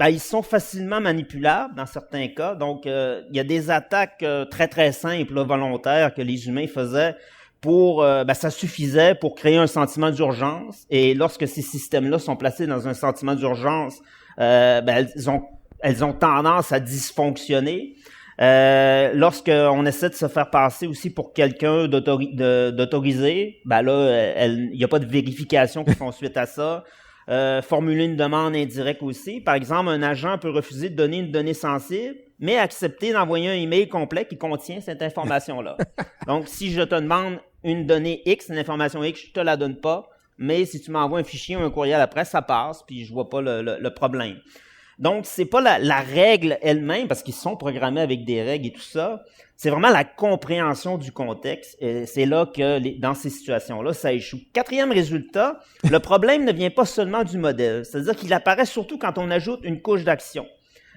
ils sont facilement manipulables dans certains cas. Donc, il y a des attaques très, très simples, là, volontaires, que les humains faisaient pour, ça suffisait pour créer un sentiment d'urgence. Et lorsque ces systèmes-là sont placés dans un sentiment d'urgence, elles ont tendance à dysfonctionner. Lorsqu'on essaie de se faire passer aussi pour quelqu'un d'autorisé, il n'y a pas de vérification qui font suite à ça. Formuler une demande indirecte aussi. Par exemple, un agent peut refuser de donner une donnée sensible, mais accepter d'envoyer un email complet qui contient cette information-là. Donc, si je te demande une donnée X, une information X, je te la donne pas, mais si tu m'envoies un fichier ou un courriel après, ça passe, puis je vois pas le problème. Donc, c'est pas la règle elle-même, parce qu'ils sont programmés avec des règles et tout ça. C'est vraiment la compréhension du contexte. Et c'est là que, dans ces situations-là, ça échoue. Quatrième résultat, le problème ne vient pas seulement du modèle. C'est-à-dire qu'il apparaît surtout quand on ajoute une couche d'action.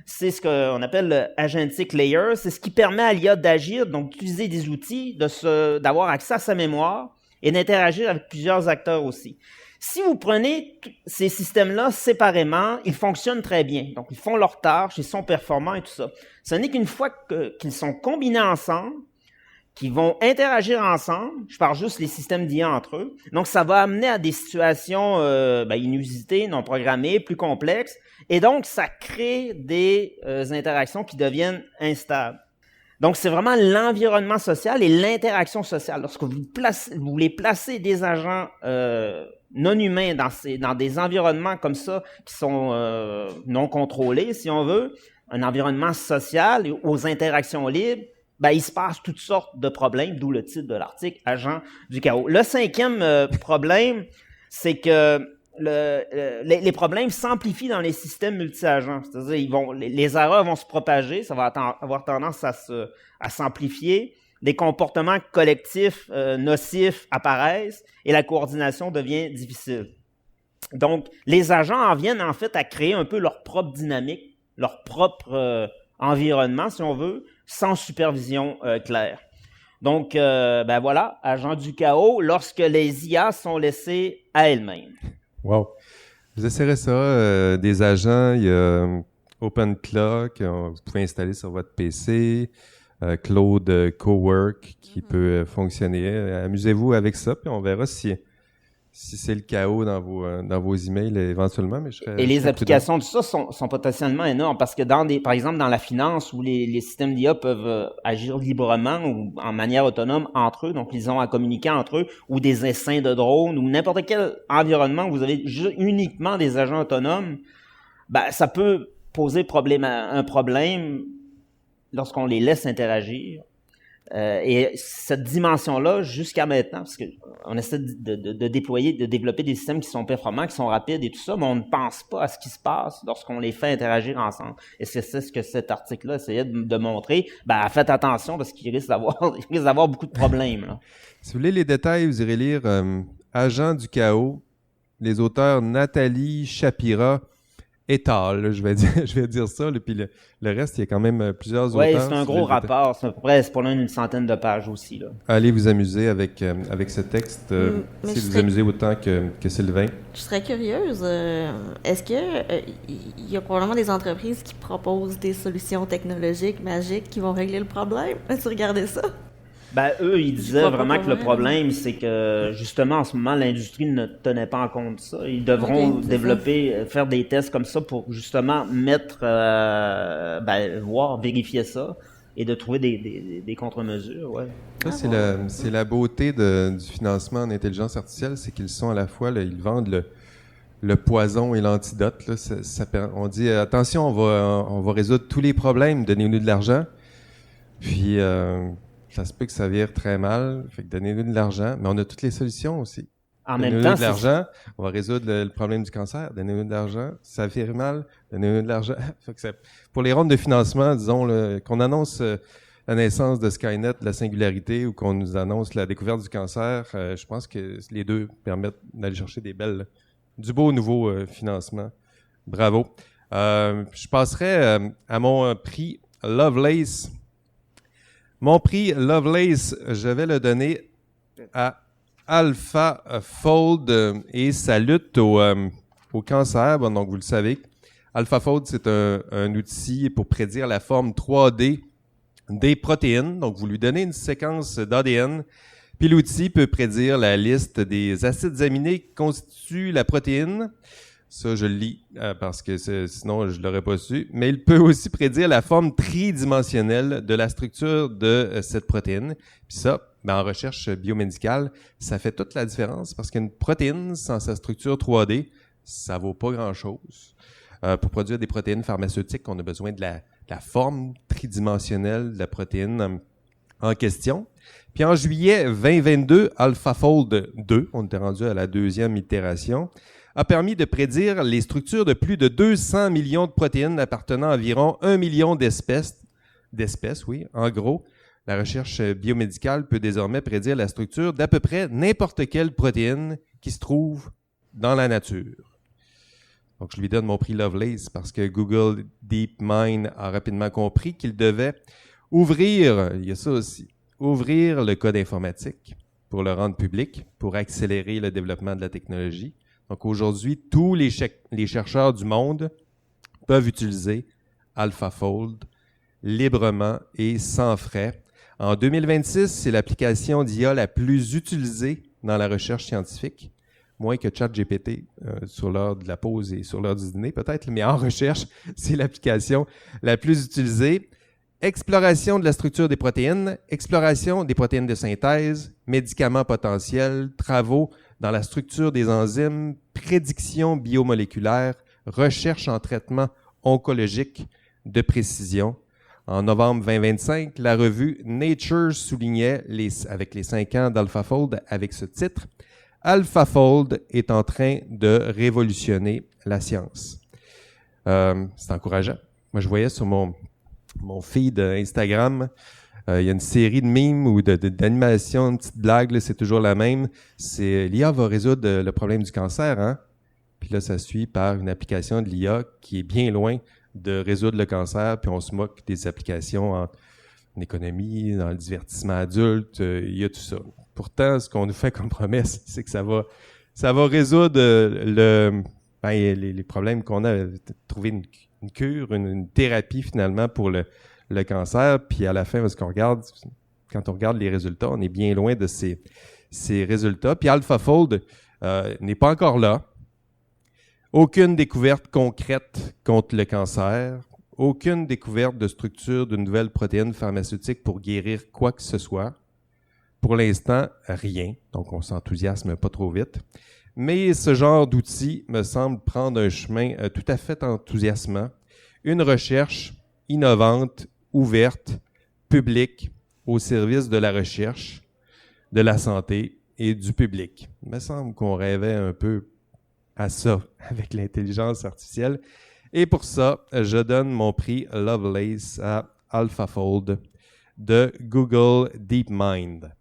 C'est ce qu'on appelle le agentic layer. C'est ce qui permet à l'IA d'agir, donc d'utiliser des outils, d'avoir accès à sa mémoire et d'interagir avec plusieurs acteurs aussi. Si vous prenez ces systèmes-là séparément, ils fonctionnent très bien. Donc, ils font leurs tâches, ils sont performants et tout ça. Ce n'est qu'une fois qu'ils sont combinés ensemble, qu'ils vont interagir ensemble, je parle juste les systèmes d'IA entre eux, donc ça va amener à des situations inusitées, non programmées, plus complexes, et donc ça crée des interactions qui deviennent instables. Donc, c'est vraiment l'environnement social et l'interaction sociale. Lorsque vous voulez placer des agents non humains dans des environnements comme ça qui sont non contrôlés, si on veut, un environnement social aux interactions libres, il se passe toutes sortes de problèmes, d'où le titre de l'article, agent du chaos. Le cinquième problème, c'est que les problèmes s'amplifient dans les systèmes multi-agents. C'est-à-dire, les erreurs vont se propager, ça va avoir tendance à s'amplifier. Des comportements collectifs nocifs apparaissent et la coordination devient difficile. Donc, les agents en viennent en fait à créer un peu leur propre dynamique, leur propre environnement, si on veut, sans supervision claire. Donc, voilà, agents du chaos, lorsque les IA sont laissées à elles-mêmes. Wow. Vous essayerez ça, des agents, il y a OpenClock, vous pouvez installer sur votre PC, Claude Cowork qui peut fonctionner. Amusez-vous avec ça, puis on verra si c'est le chaos dans vos emails éventuellement. Mais et les applications de ça sont potentiellement énormes parce que par exemple dans la finance où les systèmes d'IA peuvent agir librement ou en manière autonome entre eux, donc ils ont à communiquer entre eux, ou des essaims de drones ou n'importe quel environnement où vous avez uniquement des agents autonomes, ça peut poser un problème lorsqu'on les laisse interagir. Et cette dimension-là, jusqu'à maintenant, parce qu'on essaie de développer des systèmes qui sont performants, qui sont rapides et tout ça, mais on ne pense pas à ce qui se passe lorsqu'on les fait interagir ensemble. Et c'est ce que cet article-là essayait de montrer. Faites attention parce qu'il risque d'avoir beaucoup de problèmes, là. Si vous voulez les détails, vous irez lire Agent du chaos, les auteurs Nathalie Shapira et al. Je vais dire ça. Puis le reste, il y a quand même plusieurs auteurs. Oui, c'est un gros rapport. C'est à peu près, c'est pour l'un une centaine de pages aussi, là. Allez vous amuser avec ce texte, si vous amusez autant que Sylvain. Je serais curieuse. Est-ce qu'il y a probablement des entreprises qui proposent des solutions technologiques magiques qui vont régler le problème? As-tu regardé ça? Eux, ils disaient vraiment que le problème, c'est que, justement, en ce moment, l'industrie ne tenait pas en compte de ça. Ils devront faire des tests comme ça pour, justement, vérifier ça et de trouver des contre-mesures, ouais. Ça, c'est la beauté du financement en intelligence artificielle, c'est qu'ils sont à la fois, là, ils vendent le poison et l'antidote, là. On dit, attention, on va résoudre tous les problèmes, donnez-nous de l'argent. Puis, ça se peut que ça vire très mal, fait que donnez-nous de l'argent, mais on a toutes les solutions aussi. En même donnez-nous temps, de l'argent, on va résoudre le problème du cancer. Donnez-nous de l'argent, ça fait mal, donnez-nous de l'argent. Fait que pour les rondes de financement, disons, qu'on annonce la naissance de Skynet, de la singularité, ou qu'on nous annonce la découverte du cancer, je pense que les deux permettent d'aller chercher du beau nouveau financement. Bravo. Je passerai à mon prix Lovelace. Mon prix Lovelace, je vais le donner à AlphaFold et sa lutte au cancer. Bon, donc, vous le savez, AlphaFold, c'est un outil pour prédire la forme 3D des protéines. Donc, vous lui donnez une séquence d'ADN, puis l'outil peut prédire la liste des acides aminés qui constituent la protéine. Ça, je le lis parce que sinon, je l'aurais pas su. Mais il peut aussi prédire la forme tridimensionnelle de la structure de cette protéine. Puis ça, en recherche biomédicale, ça fait toute la différence parce qu'une protéine sans sa structure 3D, ça vaut pas grand-chose. Pour produire des protéines pharmaceutiques, on a besoin de la forme tridimensionnelle de la protéine en question. Puis en juillet 2022, AlphaFold 2, on était rendu à la deuxième itération, a permis de prédire les structures de plus de 200 millions de protéines appartenant à environ 1 million d'espèces, oui, en gros. La recherche biomédicale peut désormais prédire la structure d'à peu près n'importe quelle protéine qui se trouve dans la nature. Donc, je lui donne mon prix Lovelace parce que Google DeepMind a rapidement compris qu'il devait ouvrir le code informatique pour le rendre public, pour accélérer le développement de la technologie. Donc, aujourd'hui, tous les chercheurs du monde peuvent utiliser AlphaFold librement et sans frais. En 2026, c'est l'application d'IA la plus utilisée dans la recherche scientifique, moins que ChatGPT sur l'heure de la pause et sur l'heure du dîner peut-être, mais en recherche, c'est l'application la plus utilisée. Exploration de la structure des protéines, exploration des protéines de synthèse, médicaments potentiels, travaux dans la structure des enzymes, prédiction biomoléculaire, recherche en traitement oncologique de précision. En novembre 2025, la revue Nature soulignait, avec les 5 ans d'AlphaFold, avec ce titre, « AlphaFold est en train de révolutionner la science ». C'est encourageant. Moi, je voyais sur mon feed Instagram, il y a une série de mimes ou d'animations, une petite blague, là, c'est toujours la même. C'est l'IA va résoudre le problème du cancer, hein? Puis là, ça suit par une application de l'IA qui est bien loin de résoudre le cancer, puis on se moque des applications en économie, dans le divertissement adulte, il y a tout ça. Pourtant, ce qu'on nous fait comme promesse, c'est que ça va résoudre les problèmes qu'on a, trouver une cure, une thérapie finalement pour le cancer, puis à la fin, quand on regarde les résultats, on est bien loin de ces résultats. Puis AlphaFold n'est pas encore là. Aucune découverte concrète contre le cancer, aucune découverte de structure d'une nouvelle protéine pharmaceutique pour guérir quoi que ce soit. Pour l'instant, rien, donc on s'enthousiasme pas trop vite. Mais ce genre d'outil me semble prendre un chemin tout à fait enthousiasmant. Une recherche innovante, ouverte, publique, au service de la recherche, de la santé et du public. Il me semble qu'on rêvait un peu à ça avec l'intelligence artificielle. Et pour ça, je donne mon prix Lovelace à AlphaFold de Google DeepMind.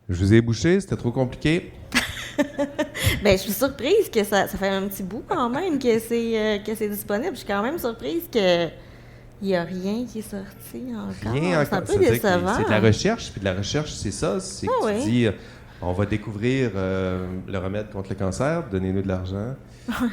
Je vous ai bouché, c'était trop compliqué? Ben, je suis surprise que ça fait un petit bout quand même que c'est disponible. Je suis quand même surprise que il n'y a rien qui est sorti encore. Rien c'est un encore. peu décevant. C'est de la recherche, puis de la recherche, c'est ça. C'est que tu dis, on va découvrir le remède contre le cancer, donnez-nous de l'argent.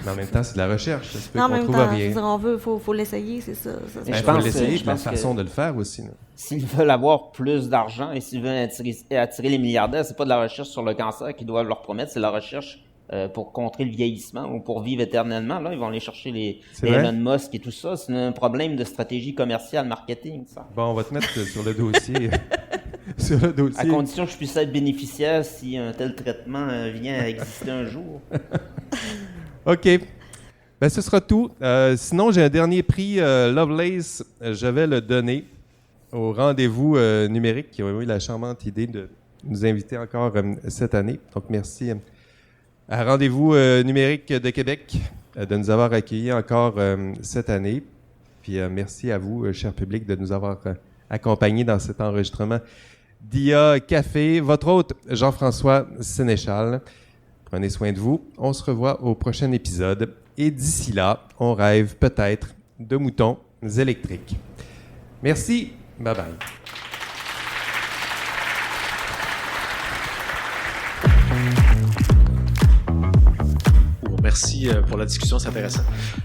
Mais en même temps, c'est de la recherche. Ça se peut qu'on trouve rien. Faut l'essayer, c'est ça. Je pense l'essayer, la façon de le faire aussi. S'ils veulent avoir plus d'argent et s'ils veulent attirer les milliardaires, c'est pas de la recherche sur le cancer qu'ils doivent leur promettre, c'est la recherche pour contrer le vieillissement ou pour vivre éternellement. Là, ils vont aller chercher les Elon Musk et tout ça. C'est un problème de stratégie commerciale, marketing, ça. Bon, on va te mettre sur le dossier. Sur le dossier. À condition que je puisse être bénéficiaire si un tel traitement vient à exister un jour. OK. Ben, ce sera tout. Sinon, j'ai un dernier prix Lovelace. Je vais le donner au rendez-vous numérique qui a eu la charmante idée de nous inviter encore cette année. Donc, merci à Rendez-vous numérique de Québec de nous avoir accueillis encore cette année. Puis merci à vous, cher public, de nous avoir accompagnés dans cet enregistrement d'IA Café. Votre hôte, Jean-François Sénéchal. Prenez soin de vous. On se revoit au prochain épisode. Et d'ici là, on rêve peut-être de moutons électriques. Merci. Bye-bye. Merci pour la discussion, c'est intéressant.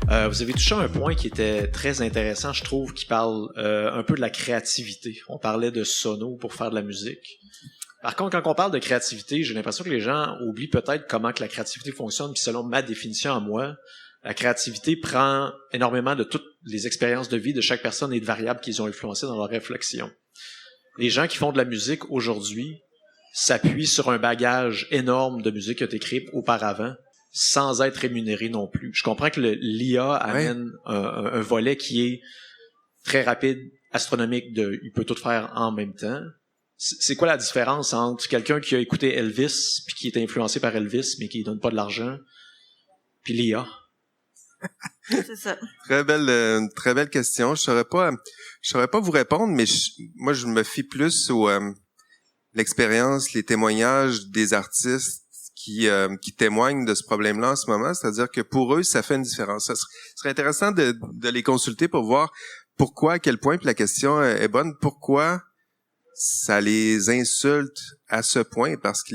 Vous avez touché à un point qui était très intéressant, je trouve, qui parle un peu de la créativité. On parlait de sono pour faire de la musique. Par contre, quand on parle de créativité, j'ai l'impression que les gens oublient peut-être comment que la créativité fonctionne, puis selon ma définition à moi, la créativité prend énormément de toutes les expériences de vie de chaque personne et de variables qu'ils ont influencées dans leur réflexion. Les gens qui font de la musique aujourd'hui s'appuient sur un bagage énorme de musique qui a été créé auparavant, sans être rémunéré non plus. Je comprends que l'IA amène un volet qui est très rapide, astronomique, il peut tout faire en même temps. C'est quoi la différence entre quelqu'un qui a écouté Elvis puis qui est influencé par Elvis mais qui donne pas de l'argent puis l'IA? C'est ça. Très belle question. Je saurais pas vous répondre, mais moi je me fie plus au l'expérience, les témoignages des artistes qui témoignent de ce problème-là en ce moment. C'est-à-dire que pour eux, ça fait une différence. Ça serait intéressant de les consulter pour voir pourquoi, à quel point, puis la question est bonne, pourquoi ça les insulte à ce point, parce que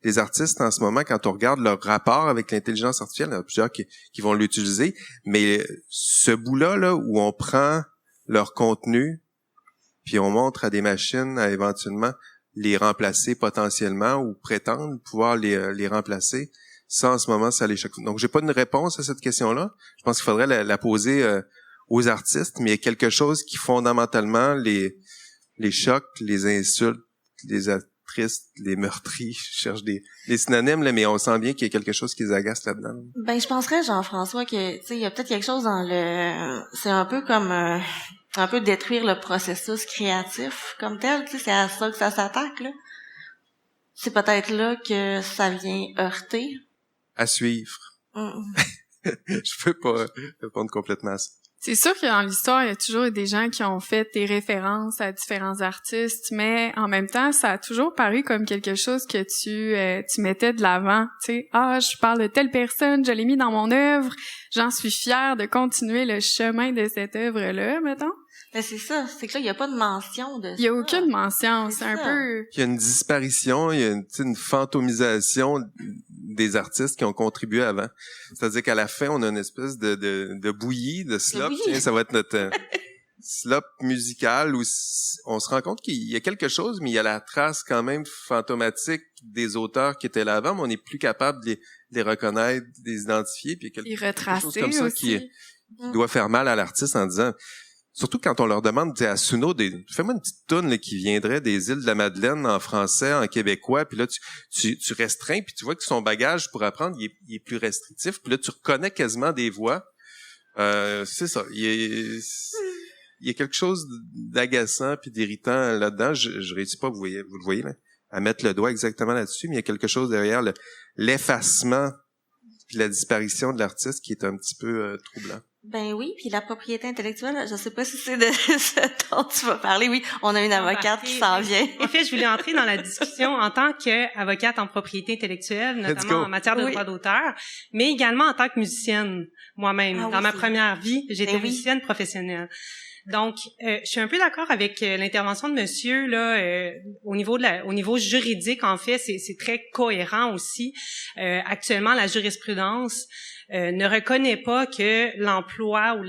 les artistes en ce moment, quand on regarde leur rapport avec l'intelligence artificielle, il y en a plusieurs qui vont l'utiliser, mais ce bout-là, là, où on prend leur contenu, puis on montre à des machines à éventuellement les remplacer potentiellement ou prétendre pouvoir les remplacer, ça en ce moment, ça les choque. Donc j'ai pas une réponse à cette question-là. Je pense qu'il faudrait la poser aux artistes, mais il y a quelque chose qui fondamentalement les choque, les insultes, les attristes, les meurtris. Je cherche des synonymes, là, mais on sent bien qu'il y a quelque chose qui les agace là-dedans. Ben, je penserais, Jean-François, que, tu sais, il y a peut-être quelque chose dans c'est un peu comme, un peu détruire le processus créatif comme tel, tu sais, c'est à ça que ça s'attaque, là. C'est peut-être là que ça vient heurter. À suivre. Je peux pas répondre complètement à ça. C'est sûr que dans l'histoire, il y a toujours des gens qui ont fait des références à différents artistes, mais en même temps, ça a toujours paru comme quelque chose que tu mettais de l'avant. Tu sais, je parle de telle personne, je l'ai mis dans mon œuvre, j'en suis fière de continuer le chemin de cette œuvre-là, mettons. Ben c'est ça, c'est que là, il n'y a pas de mention de ça. Il n'y a aucune mention, c'est un peu... Il y a une disparition, il y a une fantomisation des artistes qui ont contribué avant. C'est-à-dire qu'à la fin, on a une espèce de bouillie, de slop. Tiens, ça va être notre slop musical où on se rend compte qu'il y a quelque chose, mais il y a la trace quand même fantomatique des auteurs qui étaient là avant, mais on n'est plus capable de les reconnaître, de les identifier. Puis il y a quelque chose comme ça qui doit faire mal à l'artiste en disant... Surtout quand on leur demande, tu sais, à Suno, fais-moi une petite toune là, qui viendrait des îles de la Madeleine en français, en québécois, puis là, tu restreins, puis tu vois que son bagage pour apprendre, il est plus restrictif, puis là, tu reconnais quasiment des voix. C'est ça. Il y a quelque chose d'agaçant puis d'irritant là-dedans. Je réussis pas, vous le voyez, là, à mettre le doigt exactement là-dessus, mais il y a quelque chose derrière l'effacement puis la disparition de l'artiste qui est un petit peu troublant. Ben oui, puis la propriété intellectuelle, je sais pas si c'est de ce dont tu vas parler. Oui, on a une avocate qui s'en vient. En fait, je voulais entrer dans la discussion en tant qu'avocate en propriété intellectuelle, notamment en matière de droit d'auteur, mais également en tant que musicienne moi-même. Dans ma première vie, j'étais musicienne professionnelle. Donc, je suis un peu d'accord avec l'intervention de monsieur là au niveau juridique. En fait, c'est très cohérent aussi. Actuellement, la jurisprudence ne reconnaît pas que l'emploi ou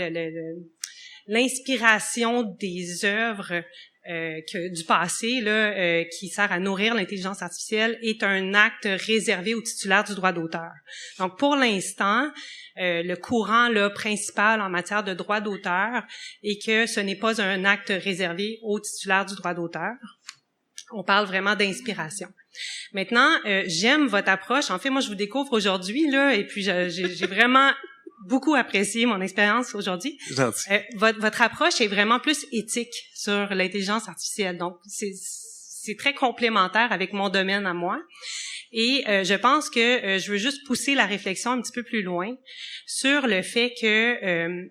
l'inspiration des œuvres du passé là qui sert à nourrir l'intelligence artificielle est un acte réservé aux titulaires du droit d'auteur. Donc, pour l'instant, le courant là principal en matière de droit d'auteur est que ce n'est pas un acte réservé aux titulaires du droit d'auteur. On parle vraiment d'inspiration. Maintenant, j'aime votre approche. En fait, moi, je vous découvre aujourd'hui là, et puis j'ai vraiment beaucoup apprécié mon expérience aujourd'hui. Votre approche est vraiment plus éthique sur l'intelligence artificielle. Donc, c'est très complémentaire avec mon domaine à moi. Et je pense que je veux juste pousser la réflexion un petit peu plus loin sur le fait que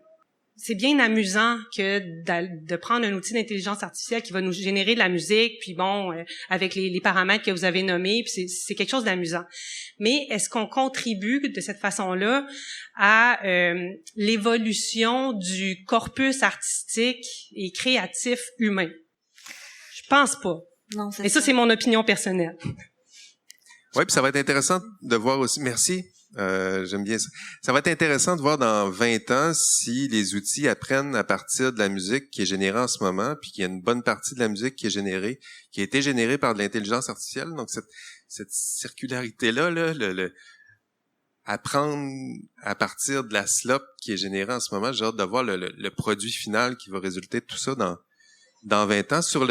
c'est bien amusant que de prendre un outil d'intelligence artificielle qui va nous générer de la musique, puis bon, avec les paramètres que vous avez nommés, puis c'est quelque chose d'amusant. Mais est-ce qu'on contribue de cette façon-là à l'évolution du corpus artistique et créatif humain? Je pense pas. Non, Et ça, c'est mon opinion personnelle. Oui, puis ça va être intéressant de voir aussi. Merci. J'aime bien ça. Ça va être intéressant de voir dans 20 ans si les outils apprennent à partir de la musique qui est générée en ce moment, puis qu'il y a une bonne partie de la musique qui a été générée par de l'intelligence artificielle. Donc cette circularité-là, apprendre à partir de la slop qui est générée en ce moment, j'ai hâte de voir le produit final qui va résulter de tout ça dans 20 ans. Sur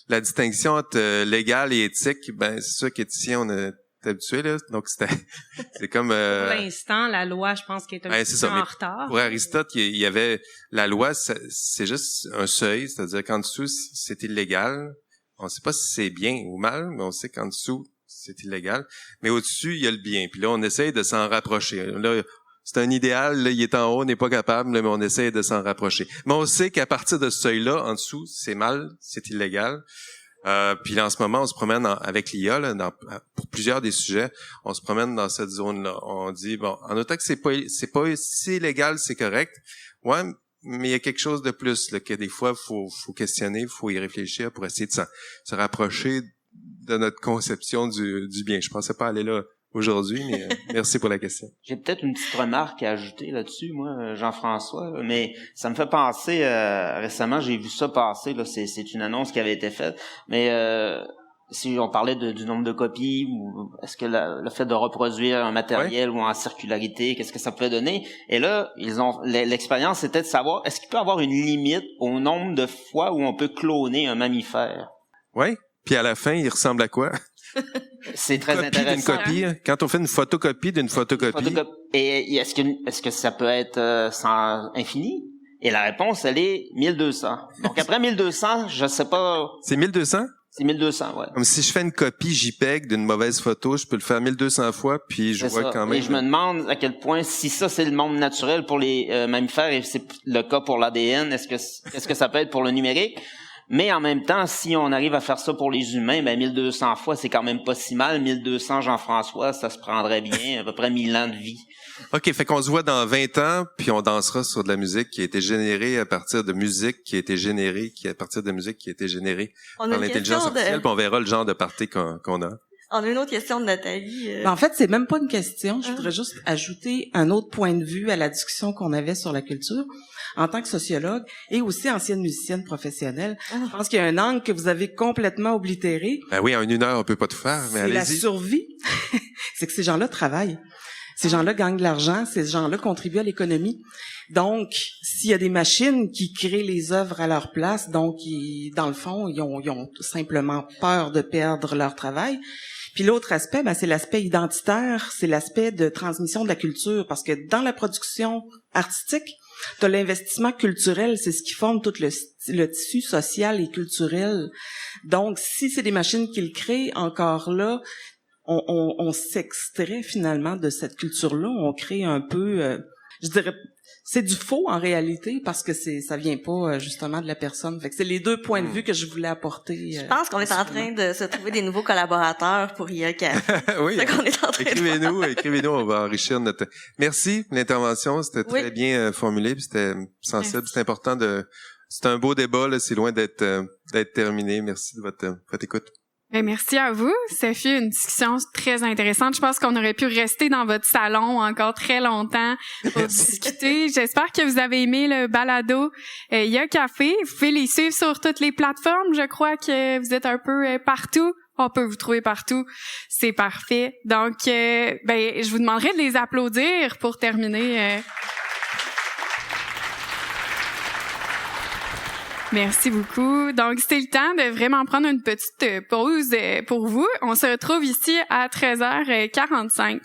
la distinction entre légal et éthique, ben c'est sûr qu'éthicien, on est habitué, là. Donc, c'est comme... Pour l'instant, la loi, je pense qu'elle est un petit peu en retard. Pour Aristote, il y avait... La loi, c'est juste un seuil, c'est-à-dire qu'en dessous, c'est illégal. On ne sait pas si c'est bien ou mal, mais on sait qu'en dessous, c'est illégal. Mais au-dessus, il y a le bien. Puis là, on essaye de s'en rapprocher. Là, c'est un idéal, là, il est en haut, on n'est pas capable, là, mais on essaye de s'en rapprocher. Mais on sait qu'à partir de ce seuil-là, en dessous, c'est mal, c'est illégal. Puis là, en ce moment, on se promène avec l'IA, là, pour plusieurs des sujets, on se promène dans cette zone-là. On dit, bon, en autant que c'est pas si illégal, c'est correct. Ouais, mais il y a quelque chose de plus, là, que des fois, faut questionner, faut y réfléchir pour essayer de se rapprocher de notre conception du bien. Je pensais pas aller là aujourd'hui, mais merci pour la question. J'ai peut-être une petite remarque à ajouter là-dessus, moi, Jean-François, là, mais ça me fait penser, récemment, j'ai vu ça passer, là, c'est une annonce qui avait été faite, mais si on parlait du nombre de copies, ou est-ce que le fait de reproduire un matériel ou en circularité, qu'est-ce que ça peut donner? Et là, l'expérience c'était de savoir, est-ce qu'il peut y avoir une limite au nombre de fois où on peut cloner un mammifère? Oui, puis à la fin, il ressemble à quoi? C'est très intéressant. Une copie, quand on fait une photocopie d'une photocopie. Et est-ce que ça peut être sans infini? Et la réponse, elle est 1200. Donc après 1200, je sais pas. C'est 1200? C'est 1200, ouais. Comme si je fais une copie JPEG d'une mauvaise photo, je peux le faire 1200 fois, puis je vois quand même. Et je me demande à quel point, si ça c'est le monde naturel pour les mammifères et c'est le cas pour l'ADN, est-ce que ça peut être pour le numérique? Mais en même temps, si on arrive à faire ça pour les humains, ben 1200 fois, c'est quand même pas si mal. 1200, Jean-François, ça se prendrait bien, à peu près 1000 ans de vie. OK, fait qu'on se voit dans 20 ans, puis on dansera sur de la musique qui a été générée à partir de musique qui a été générée, à partir de musique qui a été générée par l'intelligence artificielle, puis on verra le genre de party qu'on a. On a une autre question de Nathalie. En fait, c'est même pas une question. Je voudrais juste ajouter un autre point de vue à la discussion qu'on avait sur la culture. En tant que sociologue et aussi ancienne musicienne professionnelle, je pense qu'il y a un angle que vous avez complètement oblitéré. Ben oui, en une heure, on peut pas tout faire, mais allez-y. C'est la survie. C'est que ces gens-là travaillent. Ces gens-là gagnent de l'argent. Ces gens-là contribuent à l'économie. Donc, s'il y a des machines qui créent les œuvres à leur place, donc, dans le fond, ils ont simplement peur de perdre leur travail. Puis l'autre aspect, c'est l'aspect identitaire, c'est l'aspect de transmission de la culture, parce que dans la production artistique, t'as l'investissement culturel, c'est ce qui forme tout le tissu social et culturel. Donc, si c'est des machines qui le créent, encore là, on s'extrait finalement de cette culture-là, on crée un peu, je dirais, c'est du faux en réalité parce que ça vient pas justement de la personne. Fait que c'est les deux points de vue que je voulais apporter. Je pense qu'on est en train de se trouver des nouveaux collaborateurs pour IA Café. Oui. C'est qu'on est en train écrivez-nous, on va enrichir notre. Merci pour l'intervention, c'était très bien formulé, puis c'était sensible, c'est important c'est un beau débat là, c'est loin d'être terminé. Merci de votre écoute. Merci à vous. Ça fut une discussion très intéressante. Je pense qu'on aurait pu rester dans votre salon encore très longtemps pour discuter. J'espère que vous avez aimé le balado IA Café. Vous pouvez les suivre sur toutes les plateformes. Je crois que vous êtes un peu partout. On peut vous trouver partout. C'est parfait. Donc, je vous demanderai de les applaudir pour terminer. Merci beaucoup. Donc, c'est le temps de vraiment prendre une petite pause pour vous. On se retrouve ici à 13h45.